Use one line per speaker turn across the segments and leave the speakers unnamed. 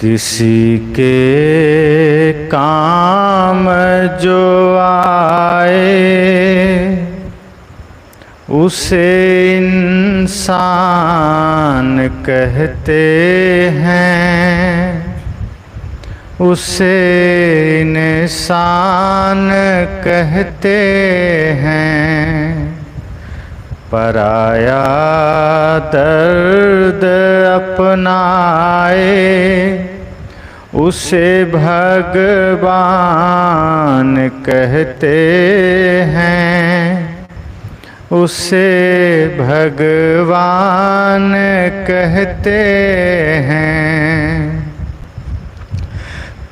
किसी के काम जो आए उसे इंसान कहते हैं, उसे इंसान कहते हैं। पराया दर्द अपनाए उसे भगवान कहते हैं, उसे भगवान कहते हैं।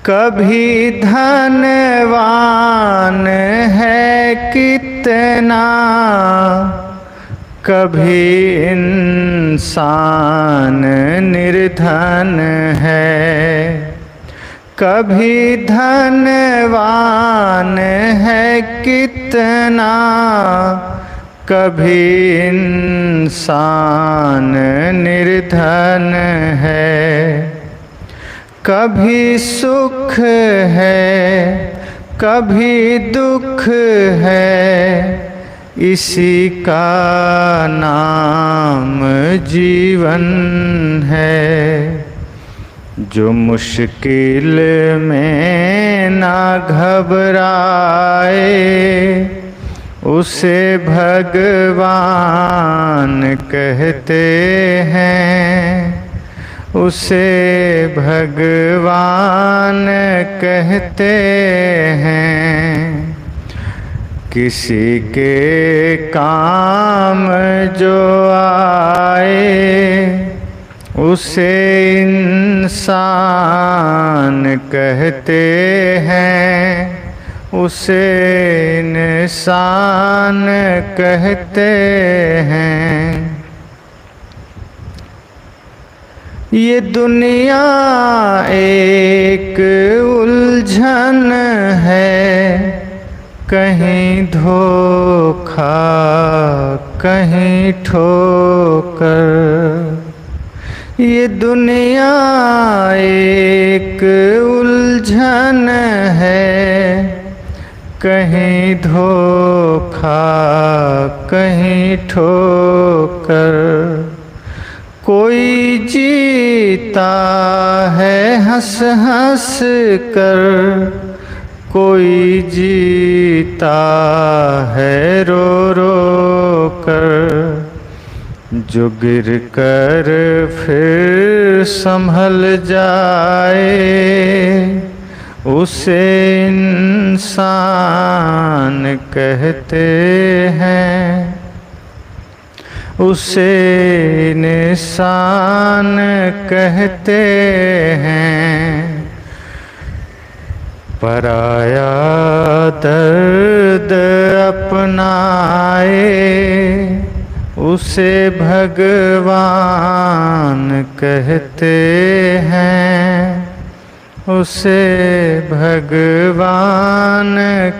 कभी धनवान है कितना, कभी इंसान निर्धन है। कभी धनवान है कितना, कभी इंसान निर्धन है। कभी सुख है कभी दुख है, इसी का नाम जीवन है। जो मुश्किल में ना घबराए उसे भगवान कहते हैं, उसे भगवान कहते हैं। किसी के काम जो आए उसे इंसान कहते हैं, उसे इंसान कहते हैं। ये दुनिया एक उलझन है, कहीं धोखा कहीं ठोकर। ये दुनिया एक उलझन है, कहीं धोखा कहीं ठोकर। कोई जीता है हंस हंस कर, कोई जीता है रो रो कर। जो गिर कर फिर संभल जाए उसे इंसान कहते हैं, उसे इंसान कहते हैं। पराया दर्द अपनाए उसे भगवान कहते हैं, उसे भगवान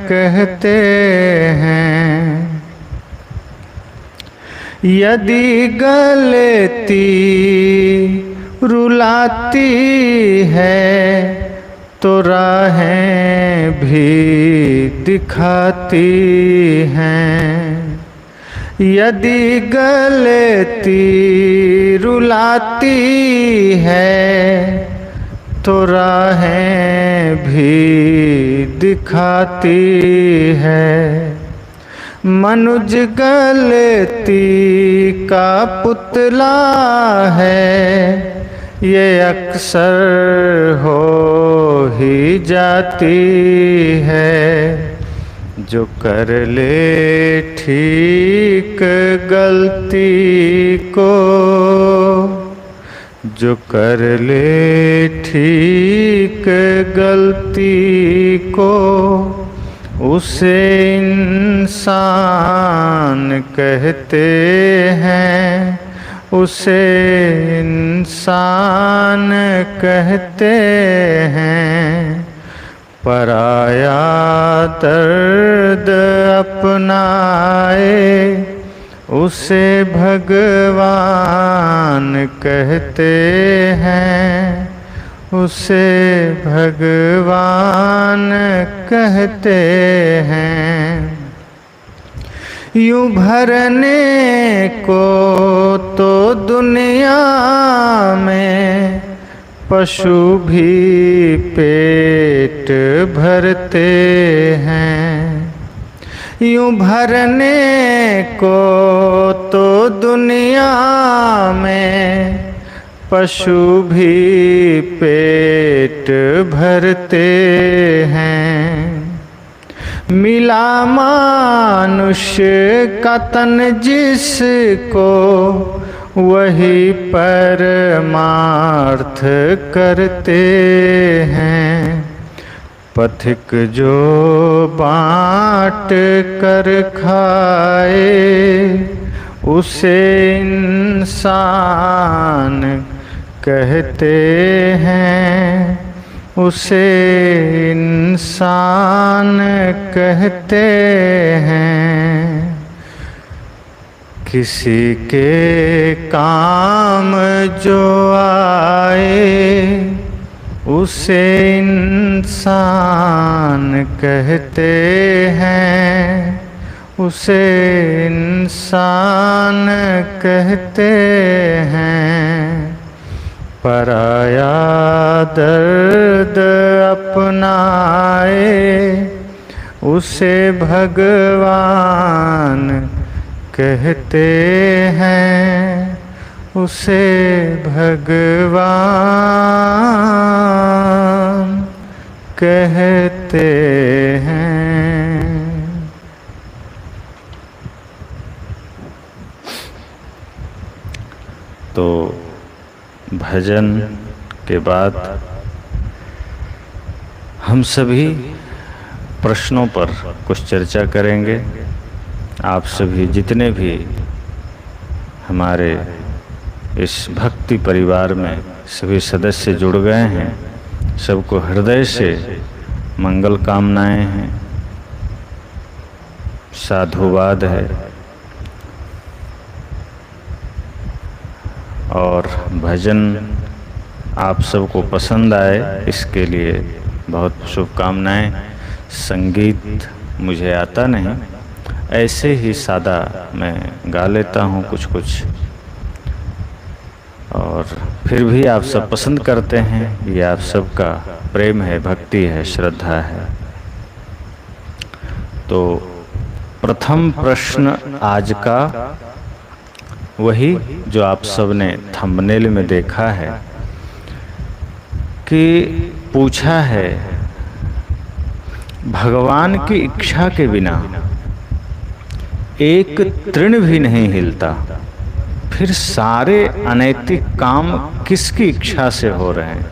कहते हैं। यदि गलती रुलाती है तो राहें भी दिखाती हैं। यदि गलती रुलाती है तो राहें भी दिखाती है। मनुज गलती का पुतला है, ये अक्सर हो ही जाती है। जो कर ले ठीक गलती को, जो कर ले ठीक गलती को, उसे इंसान कहते हैं, उसे इंसान कहते हैं। पराया दर्द अपनाए उसे भगवान कहते हैं, उसे भगवान कहते हैं। यूं भरने को तो दुनिया में पशु भी पेट भरते हैं। यूं भरने को तो दुनिया में पशु भी पेट भरते हैं। मिला मनुष्य का तन जिसको वही परमार्थ करते हैं। पथिक जो बाँट कर खाए उसे इंसान कहते हैं। उसे इंसान कहते हैं। किसी के काम जो आए उसे इंसान कहते हैं। उसे इंसान कहते हैं। पराया दर्द अपनाए उसे भगवान कहते हैं। उसे भगवान कहते हैं। तो भजन के बाद हम सभी प्रश्नों पर कुछ चर्चा करेंगे। आप सभी जितने भी हमारे इस भक्ति परिवार में सभी सदस्य जुड़ गए हैं, सबको हृदय से मंगल कामनाएं हैं, साधुवाद है। और भजन आप सबको पसंद आए इसके लिए बहुत शुभकामनाएं। संगीत मुझे आता नहीं, ऐसे ही सादा मैं गा लेता हूँ कुछ कुछ, और फिर भी आप सब पसंद करते हैं। ये आप सबका प्रेम है, भक्ति है, श्रद्धा है। तो प्रथम प्रश्न आज का वही जो आप सबने थंबनेल में देखा है कि पूछा है, भगवान की इच्छा के बिना एक तृण भी नहीं हिलता, फिर सारे अनैतिक काम किसकी इच्छा से हो रहे हैं?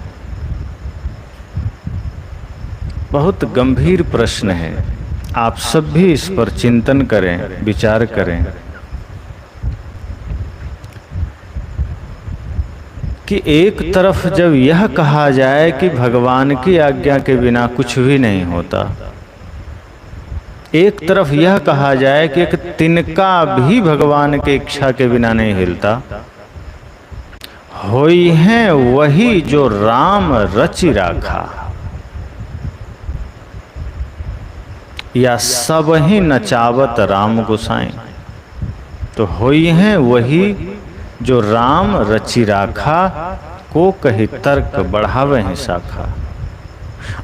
बहुत गंभीर प्रश्न है। आप सब भी इस पर चिंतन करें, विचार करें कि एक तरफ जब यह कहा जाए कि भगवान की आज्ञा के बिना कुछ भी नहीं होता, एक तरफ यह कहा जाए कि एक तिनका भी भगवान की इच्छा के बिना नहीं हिलता, होई हैं वही जो राम रचि राखा, या सब ही नचावत राम गोसाई। तो होई हैं वही जो राम रचि राखा, को कही तर्क बढ़ावे हैं शाखा।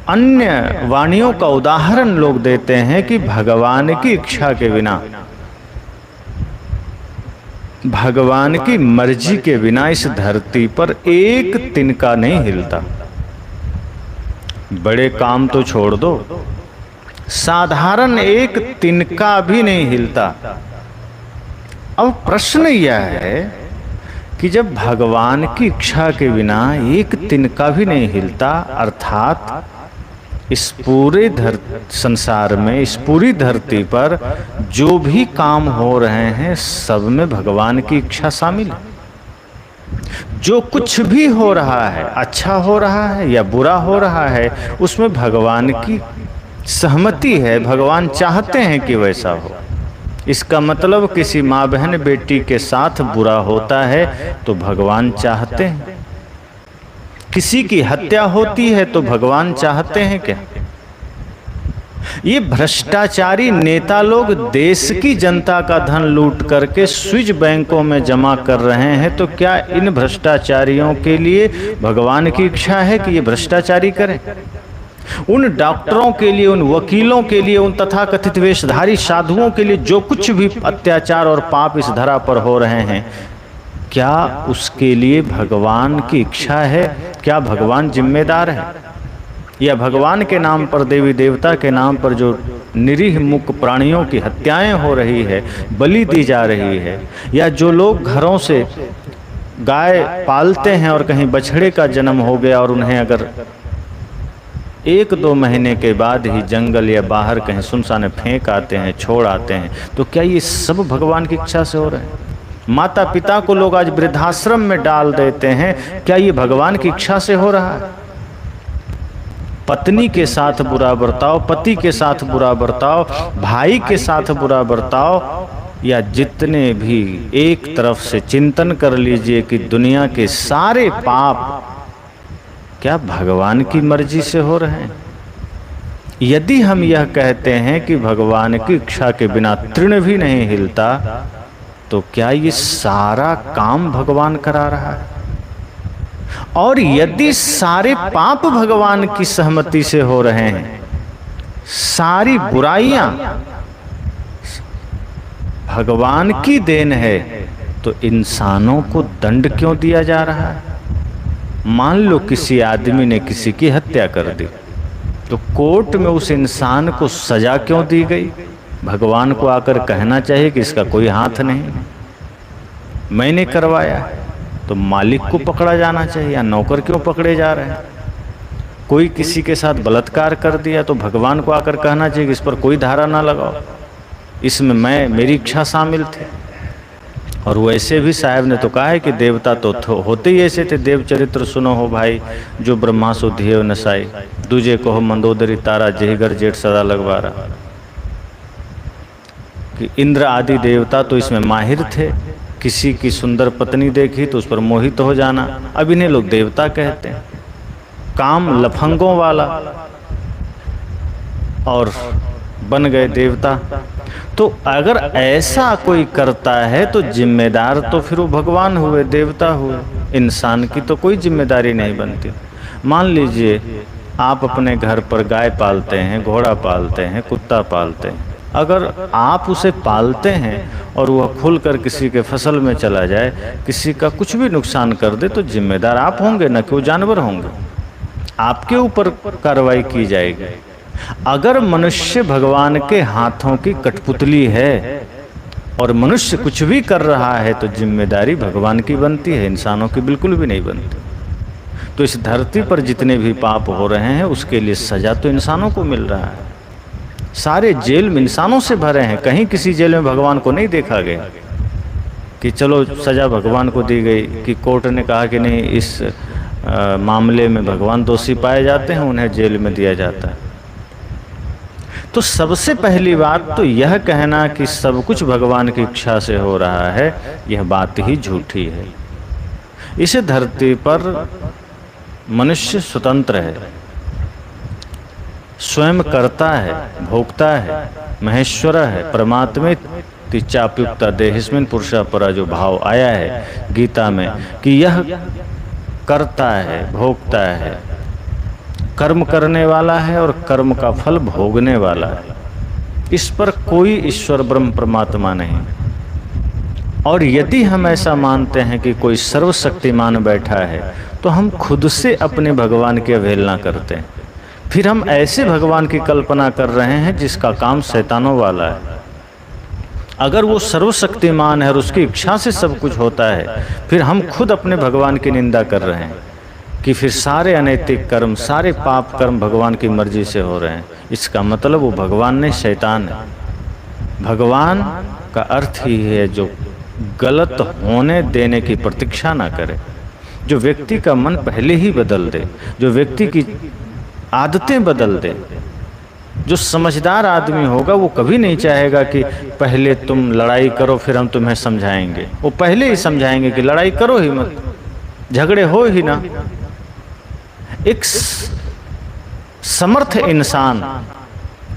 अन्य वाणियों का उदाहरण लोग देते हैं कि भगवान की इच्छा के बिना, भगवान की मर्जी के बिना इस धरती पर एक तिनका नहीं हिलता। बड़े काम तो छोड़ दो, साधारण एक तिनका भी नहीं हिलता। अब प्रश्न यह है कि जब भगवान की इच्छा के बिना एक तिनका भी नहीं हिलता, अर्थात इस पूरे संसार में, इस पूरी धरती पर जो भी काम हो रहे हैं सब में भगवान की इच्छा शामिल है। जो कुछ भी हो रहा है, अच्छा हो रहा है या बुरा हो रहा है, उसमें भगवान की सहमति है, भगवान चाहते हैं कि वैसा हो। इसका मतलब किसी माँ बहन बेटी के साथ बुरा होता है तो भगवान चाहते हैं किसी की हत्या होती है तो भगवान चाहते हैं क्या? ये भ्रष्टाचारी नेता लोग देश की जनता का धन लूट करके स्विस बैंकों में जमा कर रहे हैं, तो क्या इन भ्रष्टाचारियों के लिए भगवान की इच्छा है कि ये भ्रष्टाचारी करें? उन डॉक्टरों के लिए, उन वकीलों के लिए, उन तथाकथित वेशधारी साधुओं के लिए जो कुछ भी अत्याचार और पाप इस धरा पर हो रहे हैं, क्या उसके लिए भगवान की इच्छा है? क्या भगवान जिम्मेदार है? या भगवान के नाम पर, देवी देवता के नाम पर जो निरीह मूक प्राणियों की हत्याएं हो रही है, बलि दी जा रही है, या जो लोग घरों से गाय पालते हैं और कहीं बछड़े का जन्म हो गया और उन्हें अगर 1-2 महीने के बाद ही जंगल या बाहर कहीं सुनसान फेंक आते हैं, छोड़ आते हैं, तो क्या ये सब भगवान की इच्छा से हो रहे हैं? माता पिता को लोग आज वृद्धाश्रम में डाल देते हैं, क्या ये भगवान की इच्छा से हो रहा है? पत्नी के साथ बुरा बर्ताव, पति के साथ बुरा बर्ताव, भाई के साथ बुरा बर्ताव, या जितने भी, एक तरफ से चिंतन कर लीजिए कि दुनिया के सारे पाप क्या भगवान की मर्जी से हो रहे हैं? यदि हम यह कहते हैं कि भगवान की इच्छा के बिना तृण भी नहीं हिलता, तो क्या ये सारा काम भगवान करा रहा है? और यदि सारे पाप भगवान की सहमति से हो रहे हैं, सारी बुराइयां भगवान की देन है, तो इंसानों को दंड क्यों दिया जा रहा है? मान लो किसी आदमी ने किसी की हत्या कर दी, तो कोर्ट में उस इंसान को सजा क्यों दी गई? भगवान को आकर कहना चाहिए कि इसका कोई हाथ नहीं, मैंने करवाया, तो मालिक को पकड़ा जाना चाहिए, या नौकर क्यों पकड़े जा रहे हैं? कोई किसी के साथ बलात्कार कर दिया तो भगवान को आकर कहना चाहिए कि इस पर कोई धारा ना लगाओ, इसमें मेरी इच्छा शामिल थी। और वैसे भी साहब ने तो कहा है कि देवता तो होते ही ऐसे थे। देव चरित्र सुनो हो भाई, जो ब्रह्मा सो धियो नसाई, दूजे को हो मंदोदरी तारा, जहिगर जेठ सदा लगवारा। कि इंद्र आदि देवता तो इसमें माहिर थे, किसी की सुंदर पत्नी देखी तो उस पर मोहित हो जाना। अब इन्हें लोग देवता कहते हैं, काम लफंगों वाला, और बन गए देवता। तो अगर ऐसा कोई करता है तो जिम्मेदार तो फिर वो भगवान हुए, देवता हुए, इंसान की तो कोई जिम्मेदारी नहीं बनती। मान लीजिए आप अपने घर पर गाय पालते हैं, घोड़ा पालते हैं, कुत्ता पालते हैं, अगर आप उसे पालते हैं और वह खुलकर किसी के फसल में चला जाए, किसी का कुछ भी नुकसान कर दे, तो जिम्मेदार आप होंगे, न कि वो जानवर होंगे। आपके ऊपर कार्रवाई की जाएगी। अगर मनुष्य भगवान के हाथों की कठपुतली है और मनुष्य कुछ भी कर रहा है, तो जिम्मेदारी भगवान की बनती है, इंसानों की बिल्कुल भी नहीं बनती। तो इस धरती पर जितने भी पाप हो रहे हैं उसके लिए सजा तो इंसानों को मिल रहा है। सारे जेल में इंसानों से भरे हैं, कहीं किसी जेल में भगवान को नहीं देखा गया कि चलो सजा भगवान को दी गई, कि कोर्ट ने कहा कि नहीं इस मामले में भगवान दोषी पाए जाते हैं, उन्हें जेल में दिया जाता है। तो सबसे पहली बात तो यह कहना कि सब कुछ भगवान की इच्छा से हो रहा है, यह बात ही झूठी है। इस धरती पर मनुष्य स्वतंत्र है, स्वयं करता है, भोगता है, महेश्वर है, परमात्मे तिचाप्युक्ता देहिस्मिन् पुरुषः परा, जो भाव आया है गीता में कि यह करता है, भोगता है, कर्म करने वाला है और कर्म का फल भोगने वाला है। इस पर कोई ईश्वर ब्रह्म परमात्मा नहीं। और यदि हम ऐसा मानते हैं कि कोई सर्वशक्तिमान बैठा है, तो हम खुद से अपने भगवान की अवहेलना करते हैं। फिर हम ऐसे भगवान की कल्पना कर रहे हैं जिसका काम शैतानों वाला है। अगर वो सर्वशक्तिमान है और उसकी इच्छा से सब कुछ होता है, फिर हम खुद अपने भगवान की निंदा कर रहे हैं कि फिर सारे अनैतिक कर्म, सारे पाप कर्म भगवान की मर्जी से हो रहे हैं। इसका मतलब वो भगवान नहीं, शैतान है। भगवान का अर्थ ही है जो गलत होने देने की प्रतीक्षा ना करे, जो व्यक्ति का मन पहले ही बदल दे, जो व्यक्ति की आदतें बदल दे। जो समझदार आदमी होगा वो कभी नहीं चाहेगा कि पहले तुम लड़ाई करो फिर हम तुम्हें समझाएंगे। वो पहले ही समझाएंगे कि लड़ाई करो ही मत, झगड़े हो ही ना, एक समर्थ इंसान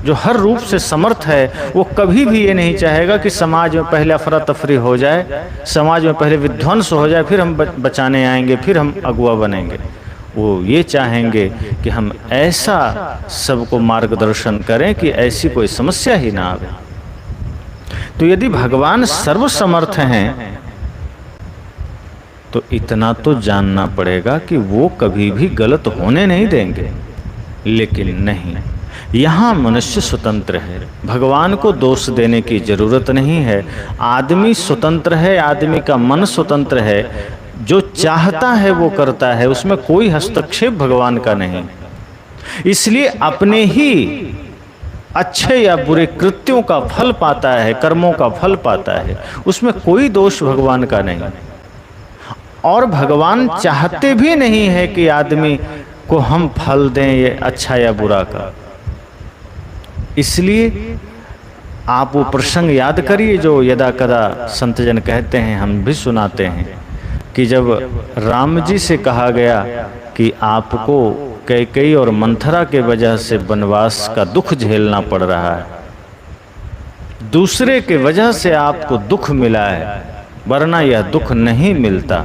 जो हर रूप से समर्थ है, वो कभी भी ये नहीं चाहेगा कि समाज में पहले अफरा तफरी हो जाए, समाज में पहले विध्वंस हो जाए, फिर हम बचाने आएंगे, फिर हम अगुवा बनेंगे। वो ये चाहेंगे कि हम ऐसा सबको मार्गदर्शन करें कि ऐसी कोई समस्या ही ना आवे। तो यदि भगवान सर्वसमर्थ हैं तो इतना तो जानना पड़ेगा कि वो कभी भी गलत होने नहीं देंगे। लेकिन नहीं, यहाँ मनुष्य स्वतंत्र है, भगवान को दोष देने की जरूरत नहीं है। आदमी स्वतंत्र है, आदमी का मन स्वतंत्र है, जो चाहता है वो करता है, उसमें कोई हस्तक्षेप भगवान का नहीं। इसलिए अपने ही अच्छे या बुरे कृत्यों का फल पाता है, कर्मों का फल पाता है, उसमें कोई दोष भगवान का नहीं। और भगवान चाहते भी नहीं है कि आदमी को हम फल दें ये अच्छा या बुरा का। इसलिए आप वो प्रसंग याद करिए जो यदा कदा संतजन कहते हैं, हम भी सुनाते हैं, कि जब राम जी से कहा गया कि आपको कैकेयी और मंथरा के वजह से वनवास का दुख झेलना पड़ रहा है, दूसरे के वजह से आपको दुख मिला है, वरना यह दुख नहीं मिलता।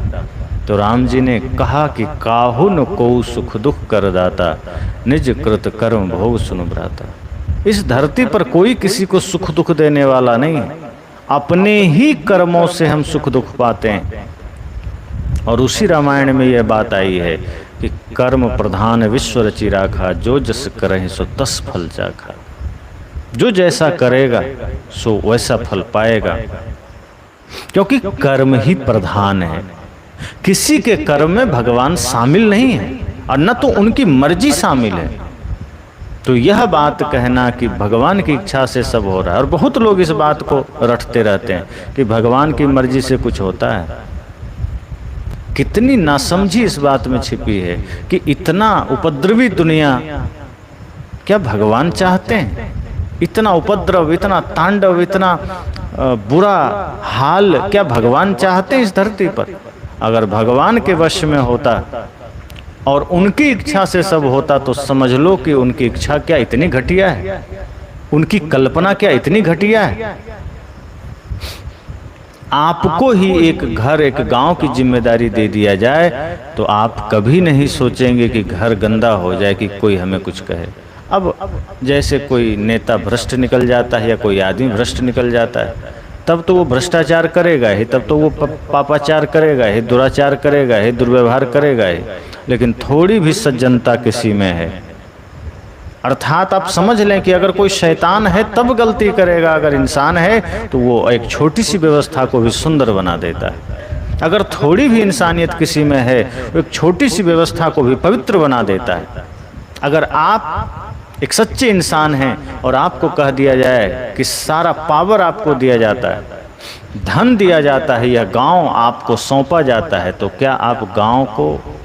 तो राम जी ने कहा कि काहू न को सुख दुख कर दाता, निज कृत कर्म भोग सुनु भ्राता। इस धरती पर कोई किसी को सुख दुख देने वाला नहीं है, अपने ही कर्मों से हम सुख दुख पाते हैं। और उसी रामायण में यह बात आई है कि कर्म प्रधान विश्व रचि राखा, जो जस करहि सो तस फल चाखा। जो जैसा करेगा सो वैसा फल पाएगा, क्योंकि कर्म ही प्रधान है। किसी के कर्म में भगवान शामिल नहीं है और न तो उनकी मर्जी शामिल है। तो यह बात कहना कि भगवान की इच्छा से सब हो रहा है, और बहुत लोग इस बात को रटते रहते हैं कि भगवान की मर्जी से कुछ होता है। कितनी नासमझी इस बात में छिपी है कि इतना उपद्रवी दुनिया क्या भगवान चाहते हैं? इतना उपद्रव, इतना तांडव, इतना बुरा हाल क्या भगवान चाहते हैं इस धरती पर? अगर भगवान के वश में होता और उनकी इच्छा से सब होता तो समझ लो कि उनकी इच्छा क्या इतनी घटिया है, उनकी कल्पना क्या इतनी घटिया है। आपको ही एक घर, एक गांव की जिम्मेदारी दे दिया जाए तो आप कभी नहीं सोचेंगे कि घर गंदा हो जाए कि कोई हमें कुछ कहे। अब जैसे कोई नेता भ्रष्ट निकल जाता है या कोई आदमी भ्रष्ट निकल जाता है, तब तो वो भ्रष्टाचार करेगा ही, तब तो वो पापाचार करेगा ही, दुराचार करेगा ही, दुर्व्यवहार करेगा ही। लेकिन थोड़ी भी सज्जनता किसी में है, अर्थात आप समझ लें कि अगर कोई शैतान है तब गलती करेगा, अगर इंसान है तो वो एक छोटी सी व्यवस्था को भी सुंदर बना देता है। अगर थोड़ी भी इंसानियत किसी में है, वो एक छोटी सी व्यवस्था को भी पवित्र बना देता है। अगर आप एक सच्चे इंसान हैं और आपको कह दिया जाए कि सारा पावर आपको दिया जाता है, धन दिया जाता है, यह गांव आपको सौंपा जाता है, तो क्या आप गांव को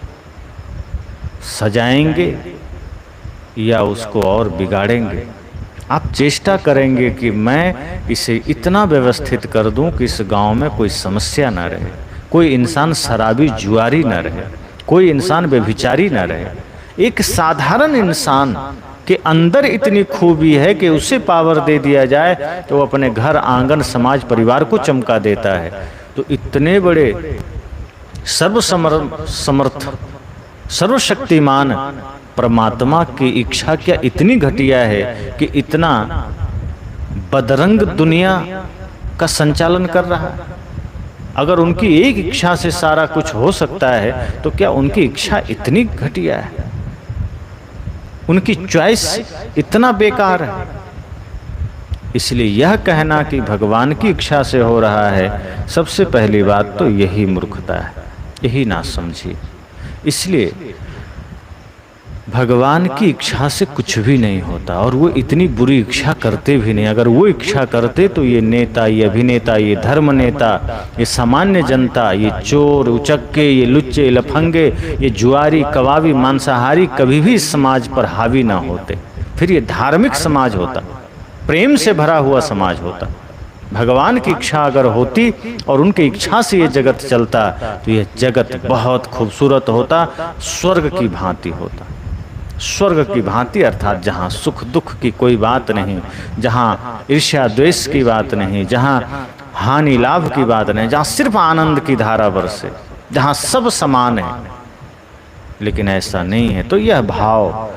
सजाएंगे या उसको और बिगाड़ेंगे? आप चेष्टा करेंगे कि मैं इसे इतना व्यवस्थित कर दूं कि इस गांव में कोई समस्या ना रहे, कोई इंसान शराबी जुआरी ना रहे, कोई इंसान व्यभिचारी ना रहे। एक साधारण इंसान के अंदर इतनी खूबी है कि उसे पावर दे दिया जाए तो वो अपने घर, आंगन, समाज, परिवार को चमका देता है। तो इतने बड़े सर्वसमर्थ, सर्वशक्तिमान परमात्मा की इच्छा क्या इतनी घटिया है कि इतना बदरंग दुनिया का संचालन कर रहा है? अगर उनकी एक इच्छा से सारा कुछ हो सकता है तो क्या उनकी इच्छा इतनी घटिया है? उनकी चॉइस इतना बेकार है? इसलिए यह कहना कि भगवान की इच्छा से हो रहा है, सबसे पहली बात तो यही मूर्खता है, यही नासमझी। इसलिए भगवान की इच्छा से कुछ भी नहीं होता और वो इतनी बुरी इच्छा करते भी नहीं। अगर वो इच्छा करते तो ये नेता, ये अभिनेता, ये धर्म नेता, ये सामान्य जनता, ये चोर उचक्के, ये लुच्चे लफंगे, ये जुआरी कबाबी मांसाहारी कभी भी इस समाज पर हावी ना होते। फिर ये धार्मिक समाज होता, प्रेम से भरा हुआ समाज होता। भगवान की इच्छा अगर होती और उनकी इच्छा से ये जगत चलता तो यह जगत बहुत खूबसूरत होता, स्वर्ग की भांति होता। स्वर्ग की भांति, अर्थात जहाँ सुख दुख की कोई बात नहीं, जहाँ ईर्ष्या द्वेष की बात नहीं, जहाँ हानि लाभ की बात नहीं, जहाँ सिर्फ आनंद की धारा बरसे, जहाँ सब समान है। लेकिन ऐसा नहीं है। तो यह भाव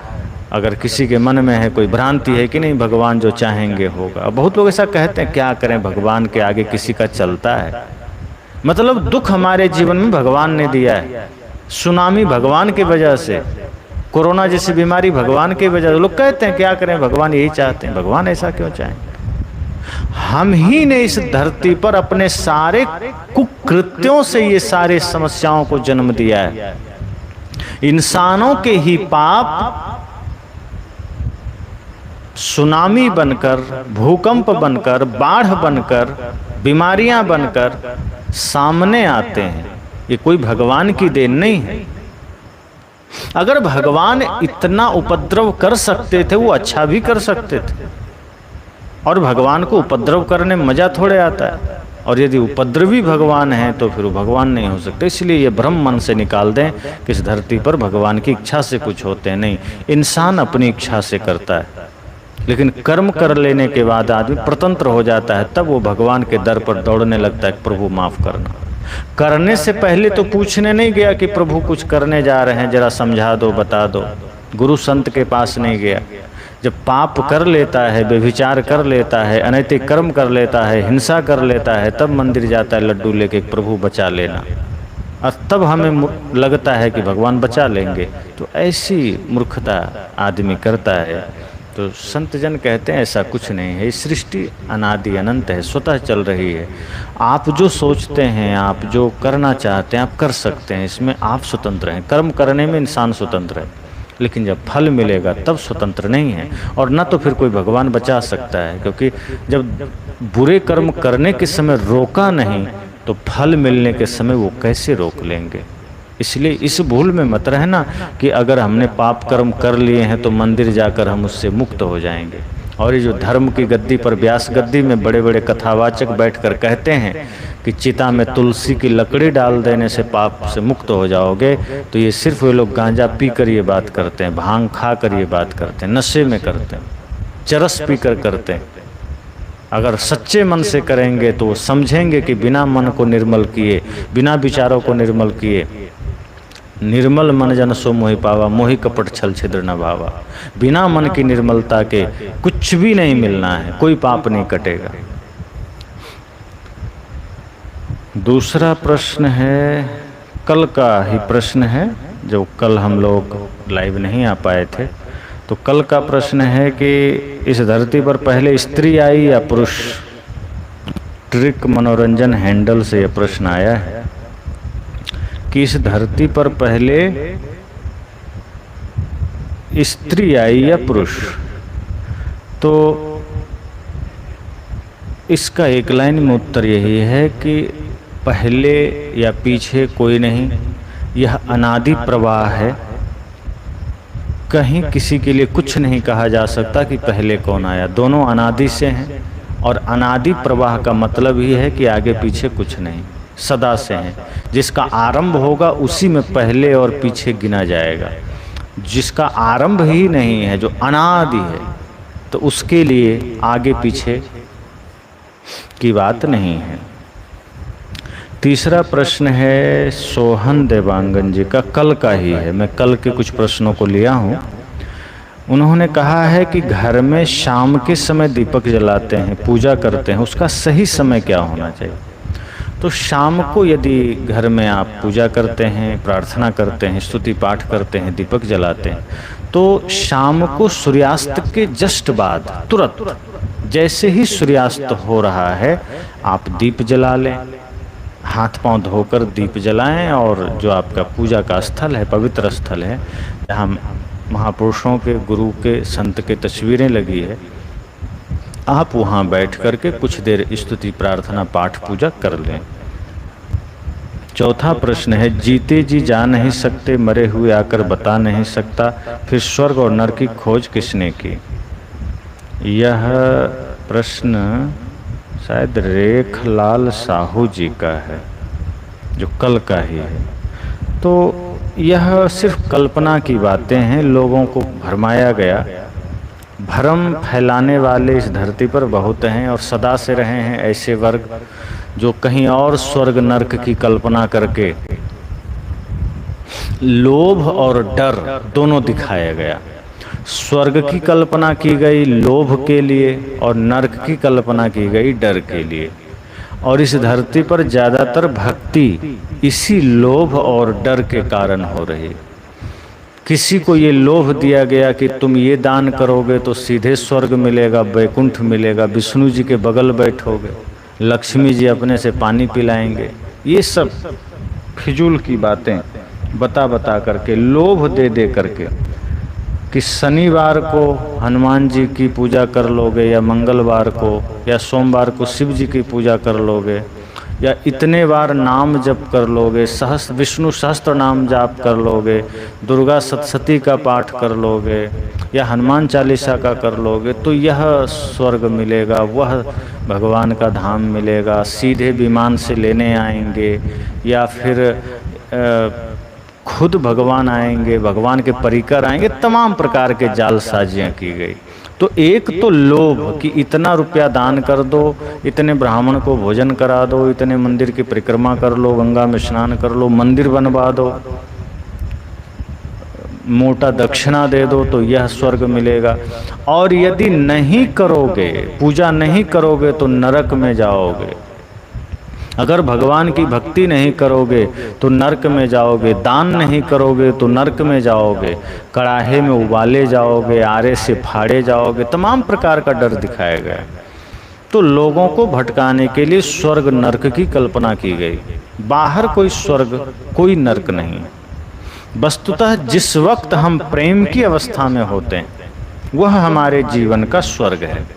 अगर किसी के मन में है, कोई भ्रांति है कि नहीं भगवान जो चाहेंगे होगा। बहुत लोग ऐसा कहते हैं, क्या करें भगवान के आगे किसी का चलता है। मतलब दुख हमारे जीवन में भगवान ने दिया है, सुनामी भगवान की वजह से, कोरोना जैसी बीमारी भगवान की वजह से। लोग कहते हैं क्या करें, भगवान यही चाहते हैं। भगवान ऐसा क्यों चाहें? हम ही ने इस धरती पर अपने सारे कुकृत्यों से ये सारे समस्याओं को जन्म दिया है। इंसानों के ही पाप सुनामी बनकर, भूकंप बनकर, बाढ़ बनकर, बीमारियां बनकर सामने आते हैं। ये कोई भगवान की देन नहीं है। अगर भगवान इतना उपद्रव कर सकते थे, वो अच्छा भी कर सकते थे। और भगवान को उपद्रव करने में मजा थोड़े आता है। और यदि उपद्रवी भगवान है तो फिर वो भगवान नहीं हो सकते। इसलिए ये भ्रम मन से निकाल दें कि इस धरती पर भगवान की इच्छा से कुछ होते हैं। नहीं, इंसान अपनी इच्छा से करता है। लेकिन कर्म कर लेने के बाद आदमी स्वतंत्र हो जाता है, तब वो भगवान के दर पर दौड़ने लगता है, प्रभु माफ करना। करने से पहले तो पूछने नहीं गया कि प्रभु कुछ करने जा रहे हैं, जरा समझा दो, बता दो। गुरु संत के पास नहीं गया। जब पाप कर लेता है, व्यभिचार कर लेता है, अनैतिक कर्म कर लेता है, हिंसा कर लेता है, तब मंदिर जाता है लड्डू लेके, प्रभु बचा लेना। और तब हमें लगता है कि भगवान बचा लेंगे। तो ऐसी मूर्खता आदमी करता है। तो संत जन कहते हैं ऐसा कुछ नहीं है। इस सृष्टि अनादि अनंत है, स्वतः चल रही है। आप जो सोचते हैं, आप जो करना चाहते हैं, आप कर सकते हैं। इसमें आप स्वतंत्र हैं। कर्म करने में इंसान स्वतंत्र है, लेकिन जब फल मिलेगा तब स्वतंत्र नहीं है। और न तो फिर कोई भगवान बचा सकता है, क्योंकि जब बुरे कर्म करने के समय रोका नहीं तो फल मिलने के समय वो कैसे रोक लेंगे। इसलिए इस भूल में मत रहना कि अगर हमने पाप कर्म कर लिए हैं तो मंदिर जाकर हम उससे मुक्त हो जाएंगे। और ये जो धर्म की गद्दी पर, व्यास गद्दी में बड़े बड़े कथावाचक बैठकर कहते हैं कि चिता में तुलसी की लकड़ी डाल देने से पाप से मुक्त हो जाओगे, तो ये सिर्फ वे लोग गांजा पी कर ये बात करते हैं, भांग खा कर ये बात करते हैं, नशे में करते हैं, चरस पी कर करते हैं। अगर सच्चे मन से करेंगे तो वो समझेंगे कि बिना मन को निर्मल किए, बिना विचारों को निर्मल किए, निर्मल मन जन सो मोहि पावा, मोहि कपट छल छिद्र न भावा। बिना मन की निर्मलता के कुछ भी नहीं मिलना है, कोई पाप नहीं कटेगा। दूसरा प्रश्न है, कल का ही प्रश्न है, जो कल हम लोग लाइव नहीं आ पाए थे। तो कल का प्रश्न है कि इस धरती पर पहले स्त्री आई या पुरुष। ट्रिक मनोरंजन हैंडल से यह प्रश्न आया है कि इस धरती पर पहले स्त्री आई या पुरुष। तो इसका एक लाइन में उत्तर यही है कि पहले या पीछे कोई नहीं, यह अनादि प्रवाह है। कहीं किसी के लिए कुछ नहीं कहा जा सकता कि पहले कौन आया। दोनों अनादि से हैं, और अनादि प्रवाह का मतलब ही है कि आगे पीछे कुछ नहीं, सदा से हैं। जिसका आरंभ होगा उसी में पहले और पीछे गिना जाएगा। जिसका आरंभ ही नहीं है, जो अनादि है, तो उसके लिए आगे पीछे की बात नहीं है। तीसरा प्रश्न है सोहन देवांगन जी का, कल का ही है। मैं कल के कुछ प्रश्नों को लिया हूँ। उन्होंने कहा है कि घर में शाम के समय दीपक जलाते हैं, पूजा करते हैं, उसका सही समय क्या होना चाहिए। तो शाम को यदि घर में आप पूजा करते हैं, प्रार्थना करते हैं, स्तुति पाठ करते हैं, दीपक जलाते हैं, तो शाम को सूर्यास्त के जस्ट बाद, तुरंत जैसे ही सूर्यास्त हो रहा है, आप दीप जला लें, हाथ पांव धोकर दीप जलाएं। और जो आपका पूजा का स्थल है, पवित्र स्थल है, जहाँ महापुरुषों के, गुरु के, संत के तस्वीरें लगी है, आप वहाँ बैठ करके कुछ देर स्तुति प्रार्थना पाठ पूजा कर लें। चौथा प्रश्न है, जीते जी जा नहीं सकते, मरे हुए आकर बता नहीं सकता, फिर स्वर्ग और नरक की खोज किसने की। यह प्रश्न शायद रेखलाल साहू जी का है, जो कल का ही है। तो यह सिर्फ कल्पना की बातें हैं, लोगों को भरमाया गया। भ्रम फैलाने वाले इस धरती पर बहुत हैं और सदा से रहे हैं ऐसे वर्ग जो कहीं और स्वर्ग नरक की कल्पना करके लोभ और डर दोनों दिखाया गया। स्वर्ग की कल्पना की गई लोभ के लिए और नरक की कल्पना की गई डर के लिए। और इस धरती पर ज़्यादातर भक्ति इसी लोभ और डर के कारण हो रही। किसी को ये लोभ दिया गया कि तुम ये दान करोगे तो सीधे स्वर्ग मिलेगा, वैकुंठ मिलेगा, विष्णु जी के बगल बैठोगे, लक्ष्मी जी अपने से पानी पिलाएंगे। ये सब फिजूल की बातें बता बता करके, लोभ दे दे करके कि शनिवार को हनुमान जी की पूजा कर लोगे, या मंगलवार को या सोमवार को शिव जी की पूजा कर लोगे, या इतने बार नाम जप कर लोगे, विष्णु सहस्त्र नाम जाप कर लोगे, दुर्गा सप्तशती का पाठ कर लोगे, या हनुमान चालीसा का कर लोगे, तो यह स्वर्ग मिलेगा, वह भगवान का धाम मिलेगा, सीधे विमान से लेने आएंगे, या फिर खुद भगवान आएंगे, भगवान के परिकर आएंगे। तमाम प्रकार के जालसाजियाँ की गई। तो एक तो लोभ कि इतना रुपया दान कर दो, इतने ब्राह्मण को भोजन करा दो, इतने मंदिर की परिक्रमा कर लो, गंगा में स्नान कर लो, मंदिर बनवा दो, मोटा दक्षिणा दे दो तो यह स्वर्ग मिलेगा। और यदि नहीं करोगे, पूजा नहीं करोगे तो नरक में जाओगे। अगर भगवान की भक्ति नहीं करोगे तो नरक में जाओगे, दान नहीं करोगे तो नरक में जाओगे, कड़ाहे में उबाले जाओगे, आरे से फाड़े जाओगे। तमाम प्रकार का डर दिखाया गया। तो लोगों को भटकाने के लिए स्वर्ग नरक की कल्पना की गई। बाहर कोई स्वर्ग कोई नरक नहीं। वस्तुतः जिस वक्त हम प्रेम की अवस्था में होते हैं वह हमारे जीवन का स्वर्ग है।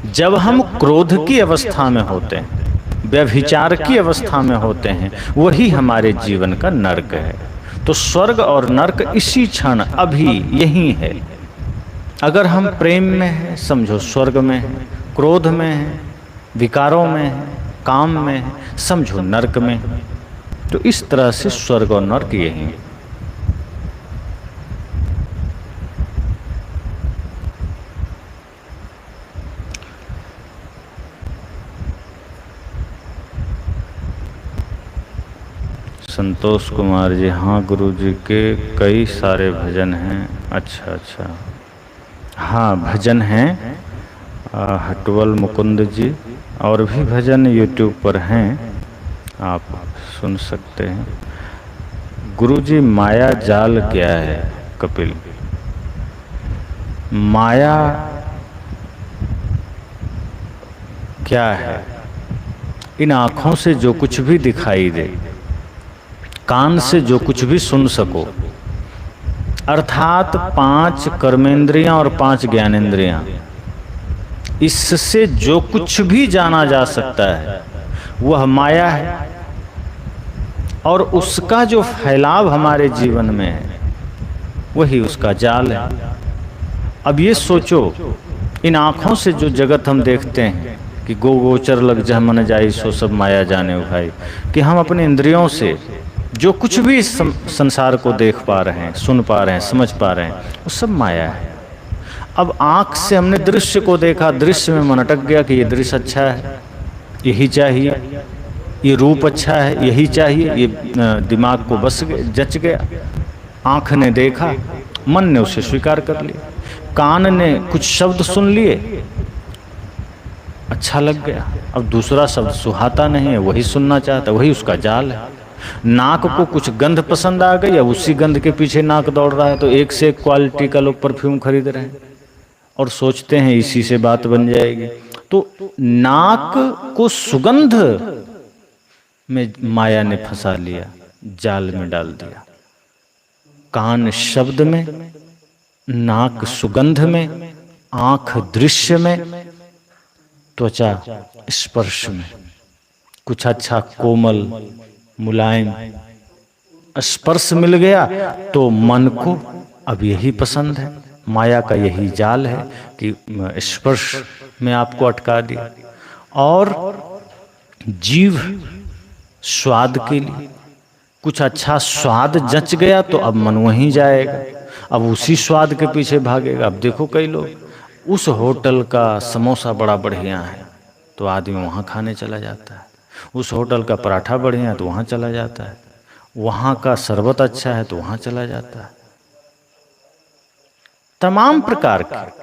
जब हम क्रोध की अवस्था में होते हैं, व्यभिचार की अवस्था में होते हैं, वही हमारे जीवन का नरक है। तो स्वर्ग और नरक इसी क्षण अभी यही है। अगर हम प्रेम में हैं समझो स्वर्ग में है, क्रोध में है, विकारों में है, काम में है, समझो नरक में है। तो इस तरह से स्वर्ग और नरक यही है। संतोष कुमार जी, हाँ गुरु जी के कई सारे भजन हैं। अच्छा, हाँ भजन हैं। हटवल मुकुंद जी और भी भजन यूट्यूब पर हैं, आप सुन सकते हैं। गुरु जी माया जाल क्या है? कपिल, माया क्या है? इन आँखों से जो कुछ भी दिखाई दे, कान से जो कुछ भी सुन सको, अर्थात 5 कर्मेंद्रियां और 5 ज्ञानेंद्रियां, इससे जो कुछ भी जाना जा सकता है वह माया है। और उसका जो फैलाव हमारे जीवन में है वही उसका जाल है। अब ये सोचो, इन आँखों से जो जगत हम देखते हैं कि गो गोचर लग जा मन जाई सो सब माया जाने भाई, कि हम अपने इंद्रियों से जो कुछ भी संसार को देख पा रहे हैं, सुन पा रहे हैं, समझ पा रहे हैं, वो सब माया है। अब आँख से हमने दृश्य को देखा, दृश्य में मन अटक गया कि ये दृश्य अच्छा है, यही चाहिए, ये रूप अच्छा है, यही चाहिए, ये दिमाग को बस जच गया। आँख ने देखा, मन ने उसे स्वीकार कर लिया। कान ने कुछ शब्द सुन लिए, अच्छा लग गया। अब दूसरा शब्द सुहाता नहीं है, वही सुनना चाहता, वही उसका जाल है। नाक को कुछ गंध पसंद आ गई, अब उसी गंध के पीछे नाक दौड़ रहा है। तो एक से एक क्वालिटी का लोग परफ्यूम खरीद रहे हैं और सोचते हैं इसी से बात बन जाएगी। तो नाक को सुगंध में माया ने फंसा लिया, जाल में डाल दिया। कान शब्द में, नाक सुगंध में, आंख दृश्य में, त्वचा स्पर्श में। कुछ अच्छा कोमल मुलायम स्पर्श मिल गया तो मन को अब यही पसंद है। माया का यही जाल है कि स्पर्श में आपको अटका दिया। और जीव स्वाद के लिए, कुछ अच्छा स्वाद जच गया तो अब मन वहीं जाएगा, अब उसी स्वाद के पीछे भागेगा। अब देखो कई लोग उस होटल का समोसा बड़ा बढ़िया है तो आदमी वहाँ खाने चला जाता है, उस होटल का पराठा बढ़िया है तो वहाँ चला जाता है, वहाँ का शरबत अच्छा है तो वहाँ चला जाता है। तमाम प्रकार के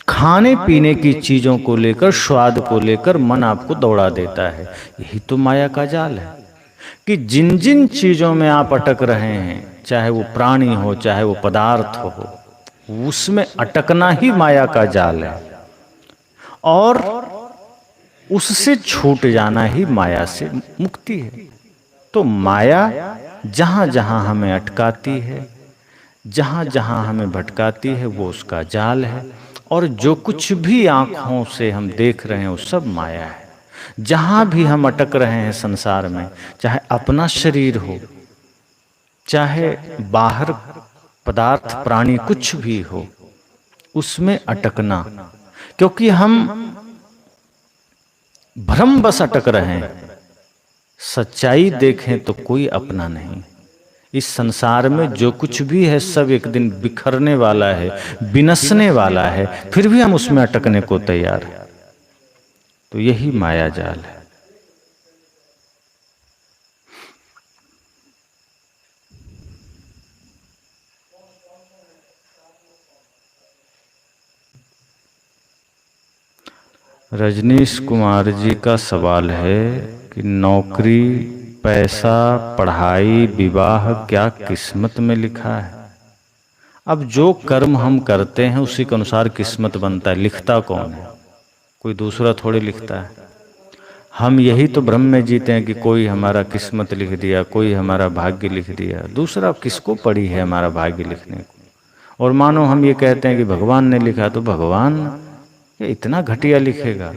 खाने पीने की चीजों को लेकर, स्वाद को लेकर मन आपको दौड़ा देता है। यही तो माया का जाल है कि जिन जिन चीजों में आप अटक रहे हैं, चाहे वो प्राणी हो चाहे वो पदार्थ हो, उसमें अटकना ही माया का जाल है और उससे छूट जाना ही माया से मुक्ति है। तो माया जहां जहां हमें अटकाती है, जहां जहां हमें भटकाती है, वो उसका जाल है। और जो कुछ भी आंखों से हम देख रहे हैं वो सब माया है। जहां भी हम अटक रहे हैं संसार में, चाहे अपना शरीर हो चाहे बाहर पदार्थ प्राणी कुछ भी हो, उसमें अटकना, क्योंकि हम भ्रम बस अटक रहे हैं। सच्चाई देखें तो कोई अपना नहीं। इस संसार में जो कुछ भी है सब एक दिन बिखरने वाला है, विनसने वाला है, फिर भी हम उसमें अटकने को तैयार हैं। तो यही माया जाल है। रजनीश कुमार जी का सवाल है कि नौकरी, पैसा, पढ़ाई, विवाह क्या किस्मत में लिखा है? अब जो कर्म हम करते हैं उसी के अनुसार किस्मत बनता है। लिखता कौन है? कोई दूसरा थोड़ी लिखता है। हम यही तो भ्रम में जीते हैं कि कोई हमारा किस्मत लिख दिया, कोई हमारा भाग्य लिख दिया। दूसरा किसको पड़ी है हमारा भाग्य लिखने को? और मानो हम ये कहते हैं कि भगवान ने लिखा, तो भगवान ये इतना घटिया लिखेगा?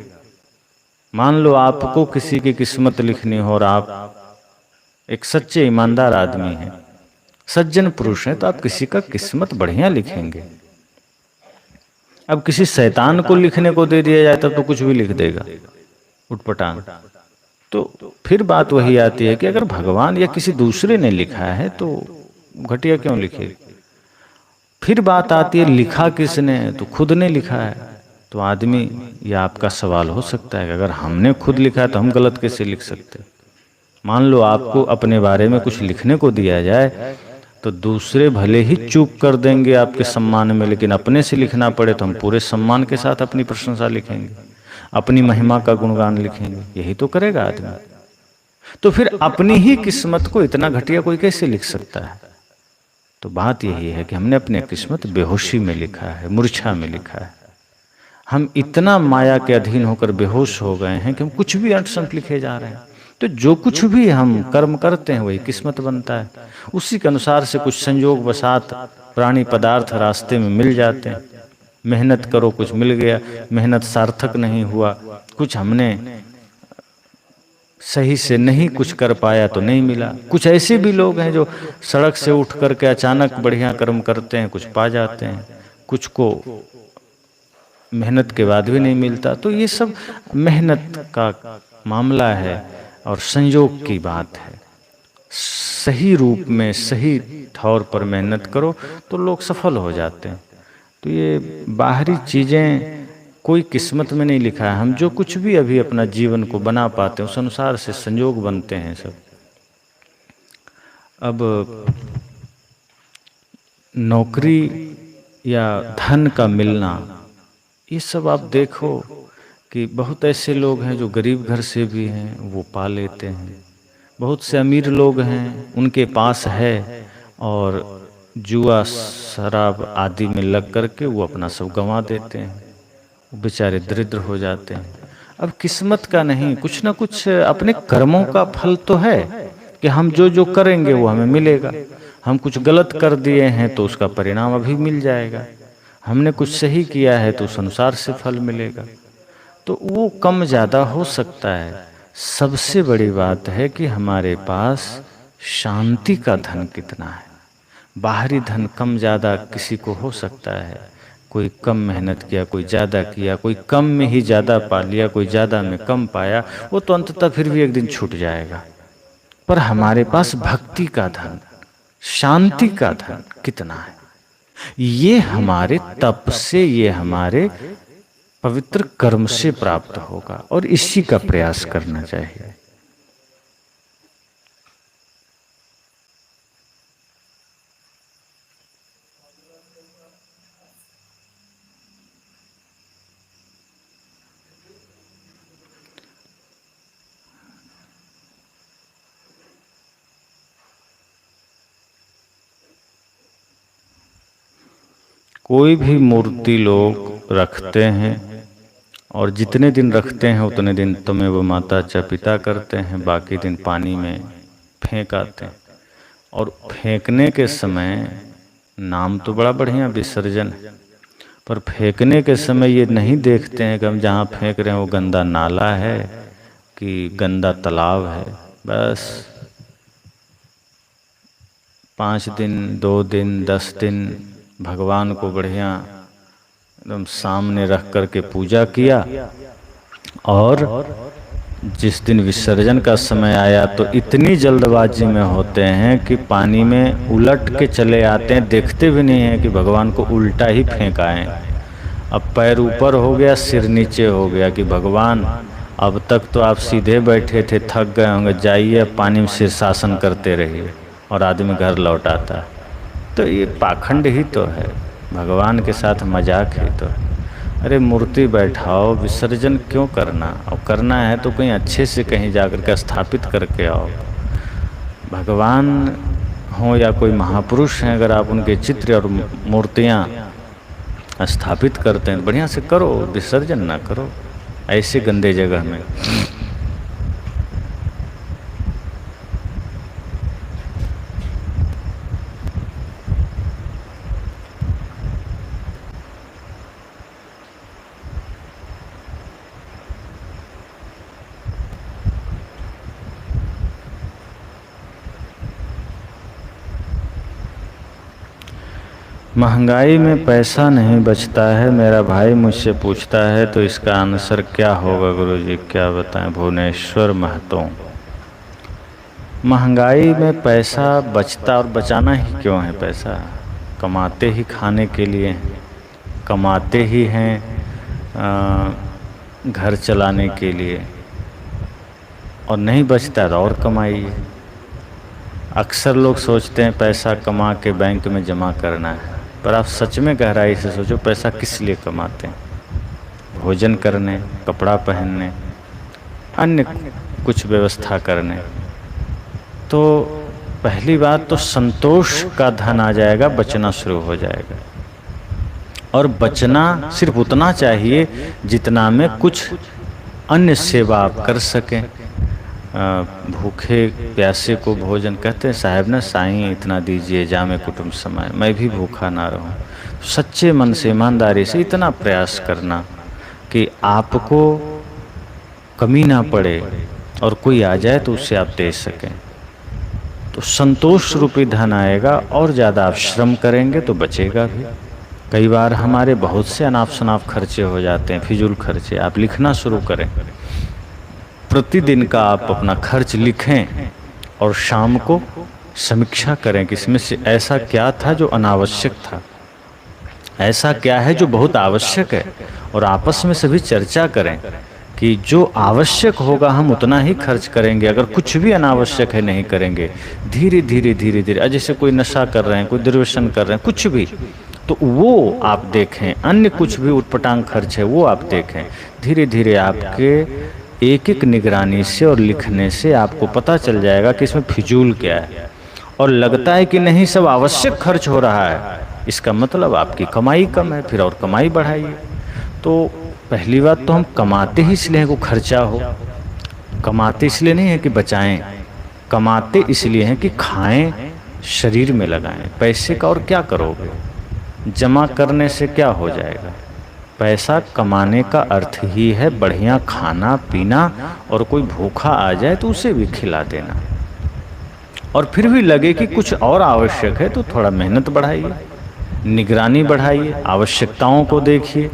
मान लो आपको किसी की किस्मत लिखनी हो और आप एक सच्चे ईमानदार आदमी हैं, सज्जन पुरुष हैं, तो आप किसी का किस्मत बढ़िया लिखेंगे। अब किसी शैतान को लिखने को दे दिया जाए तब तो कुछ भी लिख देगा, उटपटांग। तो फिर बात वही आती है कि अगर भगवान या किसी दूसरे ने लिखा है तो घटिया क्यों लिखे? फिर बात आती है लिखा किसने? तो खुद ने लिखा है। तो आदमी, या आपका सवाल हो सकता है कि अगर हमने खुद लिखा है तो हम गलत कैसे लिख सकते? मान लो आपको अपने बारे में कुछ लिखने को दिया जाए तो दूसरे भले ही चूक कर देंगे आपके सम्मान में, लेकिन अपने से लिखना पड़े तो हम पूरे सम्मान के साथ अपनी प्रशंसा लिखेंगे, अपनी महिमा का गुणगान लिखेंगे। यही तो करेगा आदमी। तो फिर अपनी ही किस्मत को इतना घटिया कोई कैसे लिख सकता है? तो बात यही है कि हमने अपनी किस्मत बेहोशी में लिखा है, मूर्छा में लिखा है। हम इतना माया के अधीन होकर बेहोश हो गए हैं कि हम कुछ भी अनसंत लिखे जा रहे हैं। तो जो कुछ भी हम कर्म करते हैं वही किस्मत बनता है। उसी के अनुसार से कुछ संयोग वसात प्राणी पदार्थ रास्ते में मिल जाते हैं। मेहनत करो, कुछ मिल गया, मेहनत सार्थक नहीं हुआ, कुछ हमने सही से नहीं कुछ कर पाया तो नहीं मिला। कुछ ऐसे भी लोग हैं जो सड़क से उठ करके अचानक बढ़िया कर्म करते हैं, कुछ पा जाते हैं, कुछ को मेहनत के बाद भी नहीं मिलता। तो ये सब मेहनत का मामला है और संयोग की बात है। सही रूप में सही तौर पर मेहनत करो तो लोग सफल हो जाते हैं। तो ये बाहरी चीज़ें कोई किस्मत में नहीं लिखा है। हम जो कुछ भी अभी अपना जीवन को बना पाते हैं उस अनुसार से संयोग बनते हैं सब। अब नौकरी या धन का मिलना, ये सब आप देखो कि बहुत ऐसे लोग हैं जो गरीब घर से भी हैं, वो पा लेते हैं। बहुत से अमीर लोग हैं, उनके पास है और जुआ शराब आदि में लग करके वो अपना सब गंवा देते हैं, वो बेचारे दरिद्र हो जाते हैं। अब किस्मत का नहीं, कुछ ना कुछ अपने कर्मों का फल तो है कि हम जो जो करेंगे वो हमें मिलेगा। हम कुछ गलत कर दिए हैं तो उसका परिणाम अभी मिल जाएगा, हमने कुछ सही किया है तो उस अनुसार से फल मिलेगा। तो वो कम ज़्यादा हो सकता है। सबसे बड़ी बात है कि हमारे पास शांति का धन कितना है। बाहरी धन कम ज़्यादा किसी को हो सकता है, कोई कम मेहनत किया, कोई ज़्यादा किया, कोई कम में ही ज़्यादा पा लिया, कोई ज़्यादा में कम पाया, वो तो अंततः फिर भी एक दिन छूट जाएगा। पर हमारे पास भक्ति का धन, शांति का धन कितना है? ये हमारे तप से, ये हमारे पवित्र कर्म से प्राप्त होगा और इसी का प्रयास करना चाहिए। कोई भी मूर्ति लोग रखते हैं और जितने दिन रखते हैं उतने दिन तुम्हें वो माता च पिता करते हैं, बाकी दिन पानी में फेंक आते हैं। और फेंकने के समय नाम तो बड़ा बढ़िया विसर्जन है, पर फेंकने के समय ये नहीं देखते हैं कि हम जहाँ फेंक रहे हैं वो गंदा नाला है कि गंदा तालाब है। बस 5 दिन, 2 दिन, 10 दिन भगवान को बढ़िया एकदम सामने रख करके पूजा किया, और जिस दिन विसर्जन का समय आया तो इतनी जल्दबाजी में होते हैं कि पानी में उलट के चले आते हैं, देखते भी नहीं हैं कि भगवान को उल्टा ही फेंकाएं। अब पैर ऊपर हो गया, सिर नीचे हो गया कि भगवान अब तक तो आप सीधे बैठे थे, थक गए होंगे, जाइए पानी में शीर्षासन करते रहिए, और आदमी घर लौट आता है। तो ये पाखंड ही तो है, भगवान के साथ मजाक ही तो है। अरे मूर्ति बैठाओ, विसर्जन क्यों करना? और करना है तो कहीं अच्छे से कहीं जाकर के स्थापित करके आओ। भगवान हो या कोई महापुरुष हैं, अगर आप उनके चित्र और मूर्तियाँ स्थापित करते हैं बढ़िया से करो, विसर्जन ना करो ऐसे गंदे जगह में। महंगाई में पैसा नहीं बचता है, मेरा भाई मुझसे पूछता है, तो इसका आंसर क्या होगा गुरुजी, क्या बताएं? भुवनेश्वर महतो। महंगाई में पैसा बचता, और बचाना ही क्यों है? पैसा कमाते ही खाने के लिए, कमाते ही हैं घर चलाने के लिए, और नहीं बचता तो और कमाइए। अक्सर लोग सोचते हैं पैसा कमा के बैंक में जमा करना है, पर आप सच में गहराई से सोचो, पैसा किस लिए कमाते हैं? भोजन करने, कपड़ा पहनने, अन्य कुछ व्यवस्था करने। तो पहली बात तो संतोष का धन आ जाएगा, बचना शुरू हो जाएगा। और बचना सिर्फ उतना चाहिए जितना में कुछ अन्य सेवा आप कर सकें। भूखे प्यासे को भोजन, कहते हैं साहब ना, साईं इतना दीजिए जामे कुटुंब समाए, मैं भी भूखा ना रहूं। सच्चे मन से, ईमानदारी से इतना प्रयास करना कि आपको कमी ना पड़े, और कोई आ जाए तो उससे आप दे सकें। तो संतोष रूपी धन आएगा, और ज़्यादा आप श्रम करेंगे तो बचेगा भी। कई बार हमारे बहुत से अनाप शनाप खर्चे हो जाते हैं, फिजूल खर्चे। आप लिखना शुरू करें, प्रतिदिन का आप अपना खर्च लिखें, और शाम को समीक्षा करें कि इसमें से ऐसा क्या था जो अनावश्यक था, ऐसा क्या है जो बहुत आवश्यक है, और आपस में सभी चर्चा करें कि जो आवश्यक होगा हम उतना ही खर्च करेंगे, अगर कुछ भी अनावश्यक है नहीं करेंगे। धीरे धीरे धीरे धीरे, जैसे कोई नशा कर रहे हैं, कोई दुर्व्यसन कर रहे हैं, कुछ भी, तो वो आप देखें, अन्य कुछ भी उटपटांग खर्च है वो आप देखें। धीरे धीरे आपके एक एक निगरानी से और लिखने से आपको पता चल जाएगा कि इसमें फिजूल क्या है, और लगता है कि नहीं सब आवश्यक खर्च हो रहा है, इसका मतलब आपकी कमाई कम है, फिर और कमाई बढ़ाइए। तो पहली बात तो हम कमाते ही इसलिए हैं कि खर्चा हो, कमाते इसलिए नहीं है कि बचाएं, कमाते इसलिए हैं कि खाएं, शरीर में लगाएं। पैसे का और क्या करोगे? जमा करने से क्या हो जाएगा? पैसा कमाने का अर्थ ही है बढ़िया खाना पीना, और कोई भूखा आ जाए तो उसे भी खिला देना। और फिर भी लगे कि कुछ और आवश्यक है तो थोड़ा मेहनत बढ़ाइए, निगरानी बढ़ाइए, आवश्यकताओं को देखिए,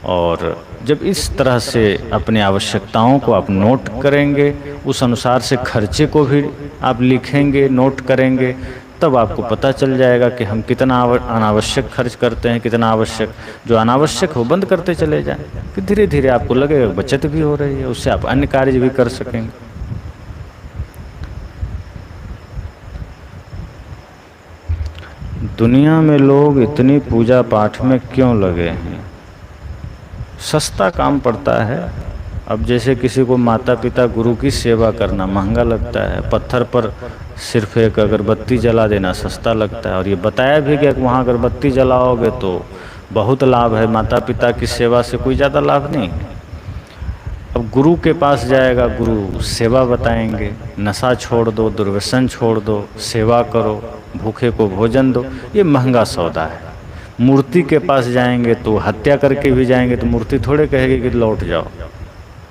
और जब इस तरह से अपनी आवश्यकताओं को आप नोट करेंगे, उस अनुसार से खर्चे को भी आप लिखेंगे, नोट करेंगे, तब आपको पता चल जाएगा कि हम कितना अनावश्यक खर्च करते हैं, कितना आवश्यक। जो अनावश्यक हो बंद करते चले जाएं, कि धीरे धीरे आपको लगेगा बचत भी हो रही है, उससे आप अन्य कार्य भी कर सकेंगे। दुनिया में लोग इतनी पूजा पाठ में क्यों लगे हैं? सस्ता काम पड़ता है। अब जैसे किसी को माता पिता गुरु की सेवा करना महंगा लगता है, पत्थर पर सिर्फ एक अगरबत्ती जला देना सस्ता लगता है, और ये बताया भी कि वहाँ अगरबत्ती जलाओगे तो बहुत लाभ है, माता पिता की सेवा से कोई ज़्यादा लाभ नहीं। अब गुरु के पास जाएगा, गुरु सेवा बताएंगे, नशा छोड़ दो, दुर्व्यसन छोड़ दो, सेवा करो, भूखे को भोजन दो, ये महंगा सौदा है। मूर्ति के पास जाएंगे तो हत्या करके भी जाएंगे तो मूर्ति थोड़े कहेगी कि लौट जाओ,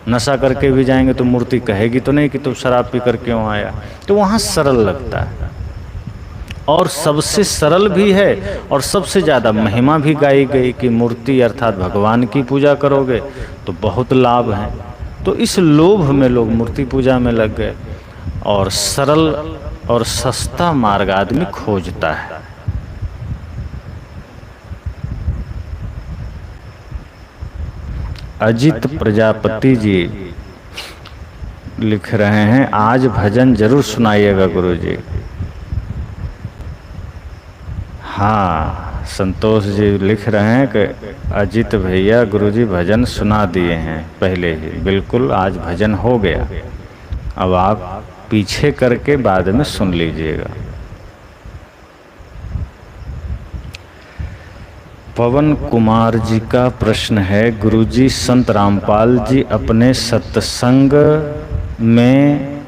नशा करके भी जाएंगे तो मूर्ति कहेगी तो नहीं कि तुम शराब पी कर क्यों आया। तो वहाँ सरल लगता है, और सबसे सरल भी है, और सबसे ज़्यादा महिमा भी गाई गई कि मूर्ति अर्थात भगवान की पूजा करोगे तो बहुत लाभ है। तो इस लोभ में लोग मूर्ति पूजा में लग गए, और सरल और सस्ता मार्ग आदमी खोजता है। अजित प्रजापति जी लिख रहे हैं, आज भजन जरूर सुनाइएगा गुरुजी। हाँ, संतोष जी लिख रहे हैं कि अजित भैया गुरुजी भजन सुना दिए हैं पहले ही। बिल्कुल, आज भजन हो गया, अब आप पीछे करके बाद में सुन लीजिएगा। पवन कुमार जी का प्रश्न है, गुरुजी संत रामपाल जी अपने सत्संग में